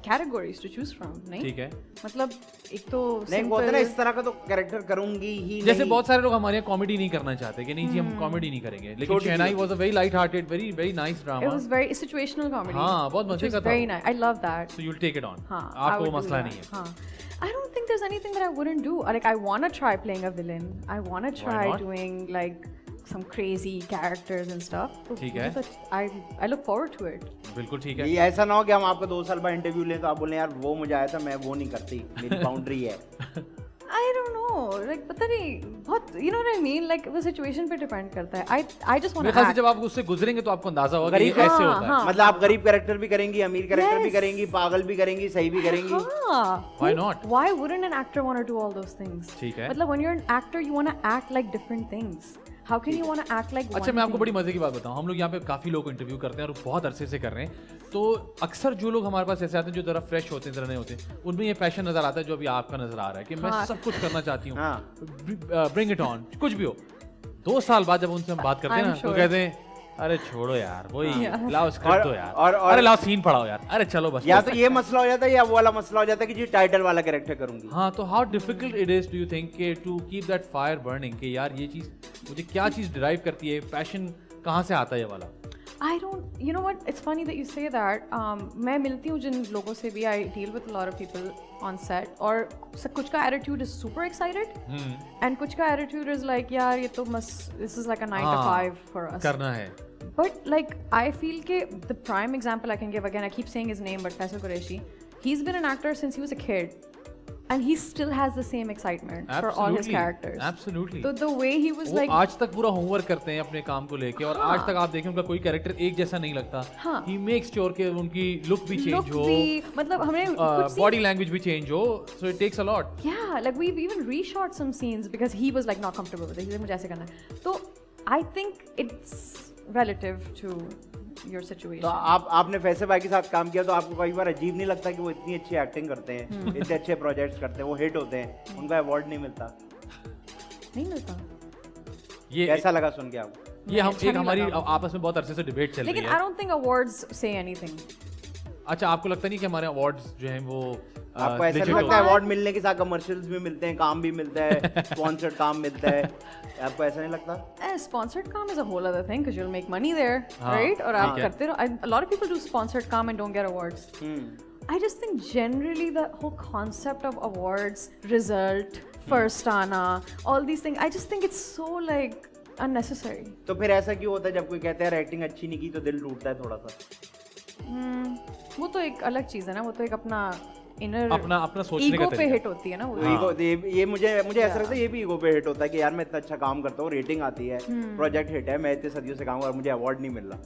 categories to choose from. नहीं? ठीक है, मतलब एक तो नहीं वो होता है ना, simple- इस तरह का तो कैरेक्टर करूंगी ही जैसे नहीं। बहुत सारे लोग हमारे यहाँ कॉमेडी नहीं करना चाहते कि नहीं जी हम कॉमेडी नहीं करेंगे, लेकिन छोटी शहनाई सी- was a very light hearted, very very nice It drama, was very situational comedy. हाँ, बहुत which मजे was का था very वो। nice. I love that. So you will take it on, हाँ, I आपको would वो do मसला that. नहीं है। हाँ. I don't think there's anything that I wouldn't do. Like I want to try playing a villain. I want to try not? doing like some crazy characters and stuff. तो ठीक मुझे है। तो- I look forward to it. बिल्कुल ठीक है। ये ऐसा ना हो कि हम आपको 2 साल बाद इंटरव्यू लें तो आप बोलें यार वो मुझे आया था, मैं वो नहीं करती, मेरी बाउंड्री है। I don't know. Like पता नहीं बहुत you know what I mean? Like वो situation पे depend करता है. I just want मेरे to ख्याल से act. जब आप उससे गुजरेंगे तो आपको अंदाजा होगा कि ये गरीब- ऐसे हाँ, होता है। हाँ. मतलब आप गरीब कैरेक्टर भी करेंगी, अमीर कैरेक्टर भी Yes. करेंगी, पागल भी करेंगी, सही भी करेंगी। हाँ. Why not? Why wouldn't an actor want to do all those things? ठीक है। मतलब when you're an actor, you want to act like different things. How can you want to act like अच्छा one मैं आपको thing? बड़ी मजे की बात बताऊं, हम लोग यहाँ पे काफी लोग इंटरव्यू करते हैं और बहुत अरसे से कर रहे हैं, तो अक्सर जो लोग हमारे पास ऐसे आते हैं जो जरा फ्रेश होते हैं, जरा नए होते हैं, उनमें ये पैशन नजर आता है जो अभी आपका नजर आ रहा है कि मैं हाँ। सब कुछ करना चाहती हूँ, हाँ। ब्रिंग इट ऑन, कुछ भी हो। 2 साल बाद जब उनसे हम बात करते हैं I'm ना तो sure. कहते हैं अरे छोड़ो यार, वही Yeah. लाओ स्क्रिप्ट दो यार, और- अरे लाओ सीन पढ़ाओ यार, अरे चलो बस। या तो ये मसला हो जाता है या वो वाला मसला हो जाता है कि जी टाइटल वाला कैरेक्टर करूंगी। हाँ, तो how difficult it is do you think to keep that fire burning कि यार ये चीज मुझे क्या चीज डिराइव करती है, पैशन कहाँ से आता है ये वाला? I don't, you know what, it's funny that you say that. मैं मिलती हूँ जिन लोगों से भी, I deal with a lot of people on set, और कुछ का attitude is super excited and कुछ का attitude is like यार ये तो मस्त, this is like a 9 to हाँ, 5 for us. करना है। But like I feel के the prime example I can give, again I keep saying his name, but Faisal Qureshi, he's been an actor since he was a kid and he still has the same excitement for all his characters. Absolutely. So the way he was वो like, आज तक पूरा homework करते हैं अपने काम को लेके, और आज तक आप देखें उनका कोई कैरेक्टर एक जैसा नहीं लगता। हाँ। He makes sure कि उनकी लुक भी look चेंज हो, भी, मतलब हमने कुछ बॉडी लैंग्वेज भी चेंज हो, so it takes a lot. yeah, like we've even reshot some scenes because he was like not comfortable with it. He said मुझे ऐसे करना है. तो I think it's relative to your situation. तो आपने फैसल भाई के साथ काम किया तो आपको कई बार अजीब नहीं लगता कि वो इतनी अच्छी एक्टिंग करते हैं, इतने अच्छे प्रोजेक्ट्स करते हैं, वो हिट होते हैं, उनका अवार्ड नहीं मिलता? नहीं मिलता. ये कैसा लगा सुन के आपको? ये हम अच्छा एक नहीं हमारी लगा। आपस में बहुत अरसे से डिबेट चल रही लेकिन है। I don't think awards say anything. अच्छा आपको लगता नहीं कि हमारे अवार्ड्स जो हैं वो आपको ऐसा नहीं legit लगता अवार्ड मिलने के साथ कमर्शियल्स भी मिलते हैं, काम भी मिलता है, स्पॉन्सर्ड काम मिलता है, आपको ऐसा नहीं लगता? Sponsored काम is a whole other thing because you'll make money there, हाँ, right? और आप ठीक है। करते रहो. A lot of people do sponsored काम and don't get awards. I just think generally the whole concept of awards, result, first आना, all these things, I just think it's so like unnecessary. तो फिर ऐसा क्यों होता है जब कोई कहता है एक्टिंग अच्छी नहीं की तो दिल टूटता है थोड़ा सा? वो तो एक अलग चीज है ना, वो तो एक अपना इनर अपना सोचने का ईगो पे तरीका। हिट होती है ना वो. तो ईगो ये मुझे ऐसा लगता है ये भी ईगो पे हिट होता है कि यार मैं इतना अच्छा काम करता हूँ, रेटिंग आती है, प्रोजेक्ट हिट है, मैं इतने सदियों से काम कर, मुझे अवार्ड नहीं मिल रहा,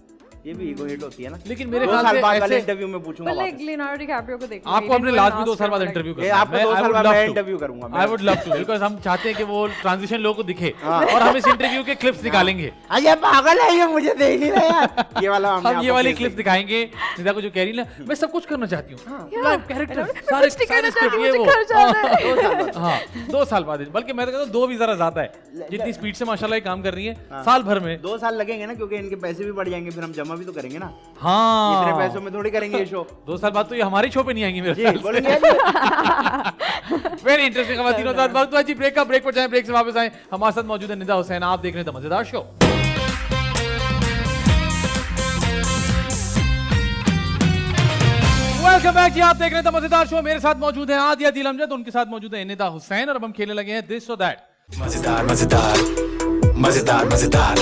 ये भी ईगो हिट होती है ना। लेकिन मेरे 2 ख्याल साल से बाद वाले ऐसे इंटरव्यू में पूछूंगा But like वापस। Leonardo DiCaprio को देखो. आपको अपने लास्ट भी 2 साल बाद इंटरव्यू ये करना आपको 2 साल बाद मैं इंटरव्यू करूंगा। I would love to, because हम चाहते हैं कि वो ट्रांजिशन लोगों को दिखे और हम इस इंटरव्यू के क्लिप्स निकालेंगे। अरे पागल है ये, मुझे देख नहीं रहा यार। ये वाला हम ये वाली क्लिप्स दिखाएंगे निदा को जो कह रही है ना, मैं सब कुछ करना चाहती हूँ, लाइव कैरेक्टर सारे स्क्रिप्ट ये वो। हाँ 2 साल बाद, बल्कि मैं तो कहता हूँ 2 भी जरा ज्यादा है, जितनी स्पीड से माशाल्लाह ये काम कर रही है साल भर में। 2 साल लगेंगे ना, क्योंकि इनके पैसे भी बढ़ जाएंगे, फिर हम जमा भी तो करेंगे ना, हाँ इतने पैसों में थोड़ी करेंगे ये शो। 2 साल बाद तो ये हमारी शो पे नहीं आएंगी मेरे जी ख्याल से। बोलेंगे वेरी इंटरेस्टिंग खवातीन और वक्त हुआ जी ब्रेक का। ब्रेक पर जाएं, ब्रेक से वापस आए। हमारे साथ मौजूद है निदा हुसैन, आप देख रहे हैं द मजेदार शो। वेलकम बैक जी, आप देख रहे हैं द मजेदार शो। मेरे साथ मौजूद है आदिया दिल अमजद, उनके साथ मौजूद है निदा हुसैन, और अब हम खेलने लगे हैं दिस और दैट। मजेदार मजेदार मजेदार मजेदार।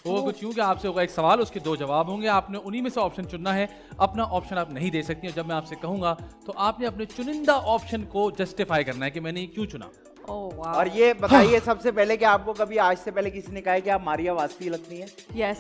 वो कुछ यूं कि आपसे होगा एक सवाल, उसके 2 जवाब होंगे, आपने उन्हीं में से ऑप्शन चुनना है। अपना ऑप्शन आप नहीं दे सकती, और जब मैं आपसे कहूंगा तो आपने अपने चुनिंदा ऑप्शन को जस्टिफाई करना है कि मैंने ये क्यों चुना। Oh wow. और ये बताइए सबसे पहले कि आपको कभी आज से पहले किसी ने कहा है कि आप मारिया वास्ती लगती हैं? Yes.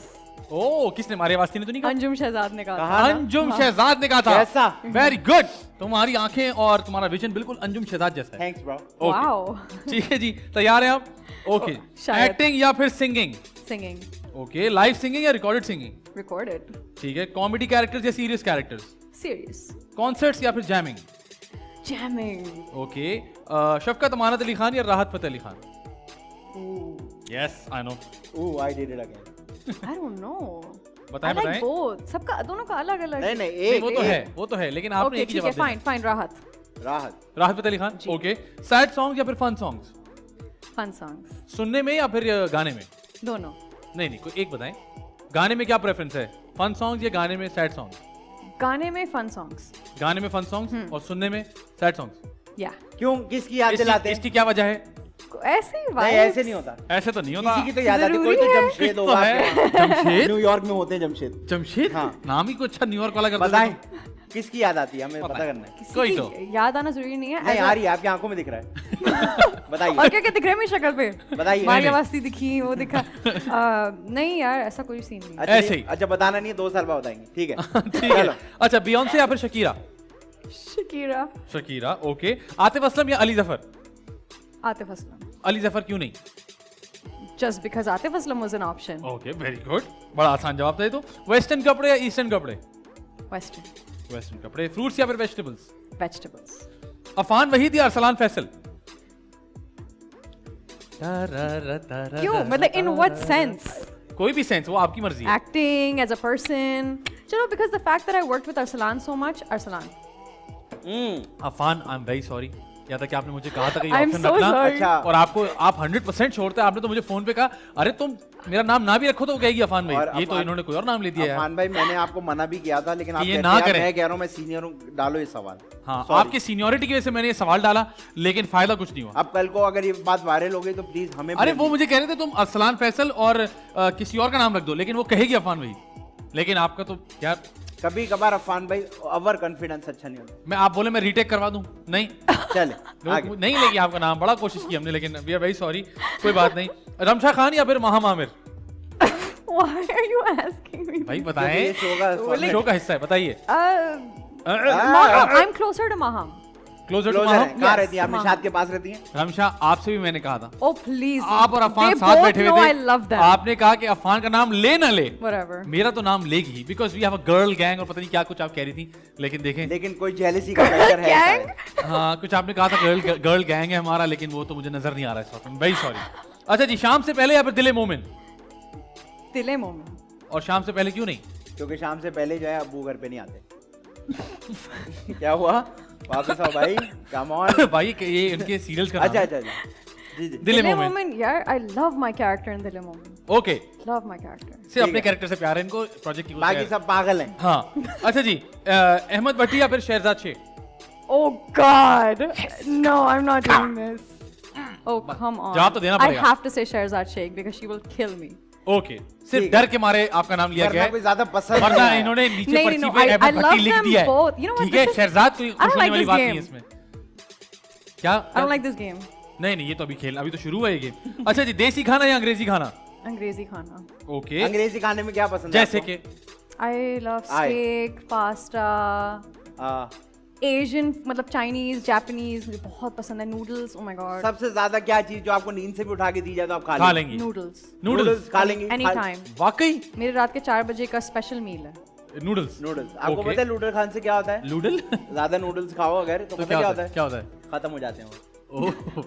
ओ किसने, मारे वास्ती ने तो नहीं कहा? अंजुम शहजाद ने कहा था। कहा ना? अंजुम शहजाद ने कहा था। कैसा? वेरी गुड, तुम्हारी आंखें और तुम्हारा विजन बिल्कुल अंजुम शहजाद जैसा है। Thanks bro. वाओ। ठीक है जी, तैयार हैं आप? ओके, शायद। एक्टिंग या फिर singing? Singing. Okay, live singing या रिकॉर्डेड सिंगिंग? रिकॉर्डेड। ठीक है, कॉमेडी कैरेक्टर्स या सीरियस कैरेक्टर्स? सीरियस। कॉन्सर्ट्स या फिर jamming? Jamming. Okay, Shafqat Amanat Ali Khan या Rahat Fateh Ali Khan? Yes I know. Oh I did it again. I don't know. बताएं I like बताएं। both. सबका दोनों का अलग अलग। नहीं नहीं नहीं, एक वो तो एक। है, वो तो है, लेकिन आपने ओके एक ही ठीक है, जवाब fine fine. Rahat. Rahat. Rahat Fateh Ali Khan. Okay, sad songs या फिर फन सॉन्ग्स? Fun songs. सुनने में या फिर गाने में? दोनों। नहीं नहीं, कोई एक बताएं। गाने में क्या प्रेफरेंस है, फन सॉन्ग्स या गाने में सैड सॉन्ग्स? गाने में फन सॉन्ग्स। गाने में फन सॉन्ग्स और सुनने में सैड सॉन्ग्स। या क्यों, किसकी याद दिलाते हैं? इसकी क्या वजह है? ऐसे ही नहीं ऐसे नहीं होता। ऐसे तो नहीं होता। किसी की तो याद आती, कोई जरूरी तो है। जमशेद तो होगा है आपके वहाँ। जमशेद। न्यूयॉर्क में होते हैं जमशेद। जमशेद, हाँ। नाम ही कुछ अच्छा न्यूयॉर्क वाला कर देते बताएं हो। किसकी याद आती है, हमें पता करना है। किसी कोई की तो। याद आना जरूरी नहीं है। नहीं As आ a- रही है, आपकी आंखों में दिख रहा है। और बताइए क्या क्या दिख रहा है मेरी शक्ल पे? बताइए। मारिया नहीं। वास्ती दिखी, वो दिखा। नहीं यार, ऐसा कोई सीन नहीं। अच्छा ऐसे ही। अच्छा बताना नहीं है, 2 साल बाद बताएंगे, ठीक है। ठीक है। अच्छा, बियॉन्से या फिर Shakira? Shakira. Shakira. Okay, Atif Aslam या अली जफर? आतिफ असलम। अली जफर क्यों नहीं? Just because Atif Aslam was an option. Okay, very good, बड़ा आसान जवाब था ये तो। वेस्टर्न कपड़े या ईस्टर्न कपड़े? Western. वेस्टर्न कपड़े। फ्रूट्स या फिर वेजिटेबल्स? Vegetables. अफान वहीद या अरसलान फैसल? क्यों? मतलब in what sense? कोई भी सेंस, वो आपकी मर्जी है। Acting as a person. चलो, because the fact that I worked with Arsalan so much, Arsalan. Afaan, I am very sorry, या था कि आपने मुझे कहा था कि ये I'm ऑप्शन so रखना। sorry. अच्छा। और आपको आप 100% श्योर थे, आपने तो मुझे फोन पे कहा अरे तुम मेरा नाम ना भी रखो तो वो कहेगी अफान भाई, और ये तो अफान- इन्होंने कोई और नाम ले दिया यार। अफान भाई मैंने आपको मना भी किया था, लेकिन आप कि ये कहते ना हैं, करें। मैं कह रहा हूँ मैं सीनियर हूँ, डालो ये सवाल। हाँ, Sorry। आपकी सीनियरिटी की वजह से मैंने ये सवाल डाला, लेकिन फायदा कुछ नहीं हुआ। अब कल को अगर ये बात वायरल हो गई तो प्लीज हमें अरे blame वो मुझे कह रहे थे तुम अरसलान फैसल और किसी और का नाम रख दो, लेकिन वो कहेगी अफान भाई, लेकिन आपका तो यार। कभी कभार अफान भाई ओवर कॉन्फिडेंस अच्छा नहीं होता। मैं, आप बोले मैं रीटेक करवा दूं, नहीं चले आगे। लोग नहीं लेगी आपका नाम, बड़ा कोशिश की हमने, लेकिन वी आर वेरी सॉरी, कोई बात नहीं। रमशा खान या फिर महाम Aamir? Why are you asking me? भाई ये बताएं, शो का शो का हिस्सा है, बताइए। Maham. I'm closer to Maham. Closer to closer है। महाम। कहाँ Yes, रहती है आप? Maham. निशात के पास रहती हैं? रमशा, आपसे भी मैंने कहा था, Oh please. आप और अफान They साथ both बैठे know हुए I थे, love them. आपने कहा कि अफान का नाम ले ना ले, Whatever. मेरा तो नाम लेगी, because we have a girl gang और पता नहीं क्या कुछ आप कह रही थी, लेकिन देखें। लेकिन कोई जेलसी का कल्चर है Gang? शायद। हाँ, कुछ आपने कहा था गर्ल गैंग है हमारा, लेकिन वो तो मुझे नजर नहीं आ रहा है इस वक्त, वेरी सॉरी। अच्छा जी, शाम से पहले या फिर दिले मोमिन? Dile moment. और शाम से पहले क्यों नहीं? क्योंकि शाम से पहले जो है अबू घर पे नहीं आते। क्या हुआ? वापस आओ भाई, कम ऑन। भाई ये इनके सीरियल्स का नाम अच्छा है। अच्छा अच्छा। जी जी। दिले Dile मोमिन। moment. Yeah, I love my character in Dile moment. Okay, Love my character. से अपने है। कैरेक्टर से प्यार है इनको, प्रोजेक्ट की बाकी सब पागल हैं। हाँ। अच्छा जी, अहमद भट्टी या फिर Shahzad Sheikh? Oh God. No, I'm not doing this. Oh come on. जवाब तो देना I पड़ेगा। have to say Shahzad Sheikh because she will kill me. Okay, सिर्फ ठीक डर के मारे आपका नाम लिया गया वरना कोई है, ज्यादा पसंद वरना नहीं आया। इन्होंने नीचे नहीं, पर्ची नहीं, पे I अहमद भट्टी love लिख them दिया है। both. You know what, ठीक है, this is- शहजाद कोई I don't खुश होने like वाली this बात नहीं है game. इसमें। क्या? I don't like this game. नहीं नहीं, ये तो अभी खेल, अभी तो शुरू हुआ ये गेम। अच्छा जी, देसी खाना या अंग्रेजी खाना? अंग्रेजी खाना. ओके, अंग्रेजी खाने में क्या पसंद है जैसे आपको? कि I love Aye. steak, pasta, uh, Asian, मतलब Chinese, Japanese मुझे बहुत पसंद है. Noodles, oh my god. सबसे ज्यादा क्या चीज जो आपको नींद से भी उठा के दी जाए तो आप खा लेंगी? Noodles. नूडल्स? खा लेंगी? Anytime. वाकई? मेरे रात के 4 बजे का स्पेशल मील है. नूडल्स? नूडल्स। आपको Okay. पता है नूडल खाने से क्या होता है? नूडल? ज्यादा नूडल्स खाओ अगर तो तो पता क्या होता है? क्या होता है? खत्म हो जाते हैं वो। ओह,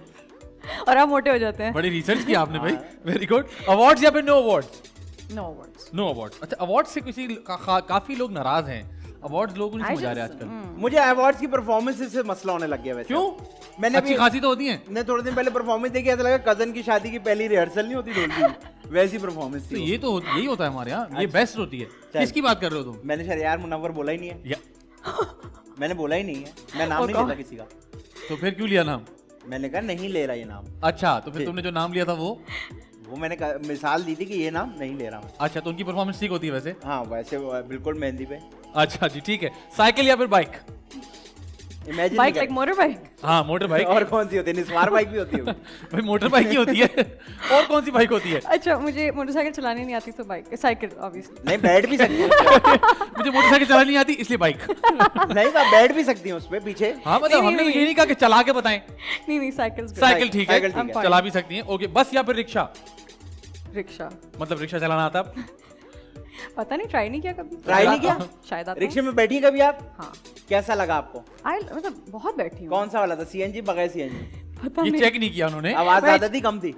और आप मोटे हो जाते हैं. बड़ी रिसर्च की आपने भाई, वेरी गुड। अवार्ड्स या फिर no awards? No words. No award. अच्छा, अवार्ड से किसी काफी लोग नाराज हैं, अवार्ड्स लोगों नहीं I समझ आ रहे just- आजकल। मुझे अवार्ड्स की परफॉर्मेंस से मसला होने लग गया वैसे। क्यों? मैंने अच्छी भी खासी तो होती हैं। ने थोड़े दिन पहले परफॉर्मेंस देखी, ऐसा लगा कजन की शादी की पहली रिहर्सल नहीं होती ढोल की, वैसी परफॉर्मेंस तो थी। ये तो यही होता है हमारे यहाँ, ये अच्छा। बेस्ट होती है। चल। किसकी बात कर रहे हो तुम? मैंने शरियार मुनव्वर बोला ही नहीं है, या मैंने बोला ही नहीं है, मैं नाम Oh नहीं God. लेता किसी का। तो फिर क्यों लिया नाम? मैंने कहा नहीं ले रहा ये नाम। अच्छा, तो फिर जी। तुमने जो नाम लिया था वो? मैंने मिसाल दी थी कि ये नाम नहीं ले रहा मैं। अच्छा, तो उनकी परफॉर्मेंस ठीक होती है वैसे? हाँ वैसे वो बिल्कुल मेहंदी पे। अच्छा जी, ठीक है। साइकिल या फिर bike? Imagine bike like motor bike. हाँ मोटर बाइक. और कौन सी होती है? निस्वार बाइक भी होती है. भाई मोटर बाइक ही होती है. और कौन सी बाइक होती है? अच्छा मुझे मोटरसाइकिल चलानी नहीं आती तो बाइक साइकिल ऑब्वियसली. नहीं बैठ भी सकती है. मुझे मोटरसाइकिल चलानी नहीं आती इसलिए बाइक. नहीं तो बैठ भी सकती है उस पे पीछे. हाँ मतलब हमने ये नहीं कहा कि चला के बताएं. नहीं साइकिल. साइकिल ठीक है, साइकिल ठीक है. चला भी सकती हैं. ओके बस या फिर रिक्शा? रिक्शा. मतलब रिक्शा चलाना आता है? पता नहीं, ट्राई नहीं किया कभी. ट्राई नहीं किया? शायद आता. रिक्शे में बैठी कभी आप? हाँ. कैसा लगा आपको? मतलब बहुत बैठी हूँ. कौन सा वाला था? सीएनजी बगैर सीएनजी? पता ये नहीं. चेक नहीं किया उन्होंने. आवाज ज्यादा थी कम थी?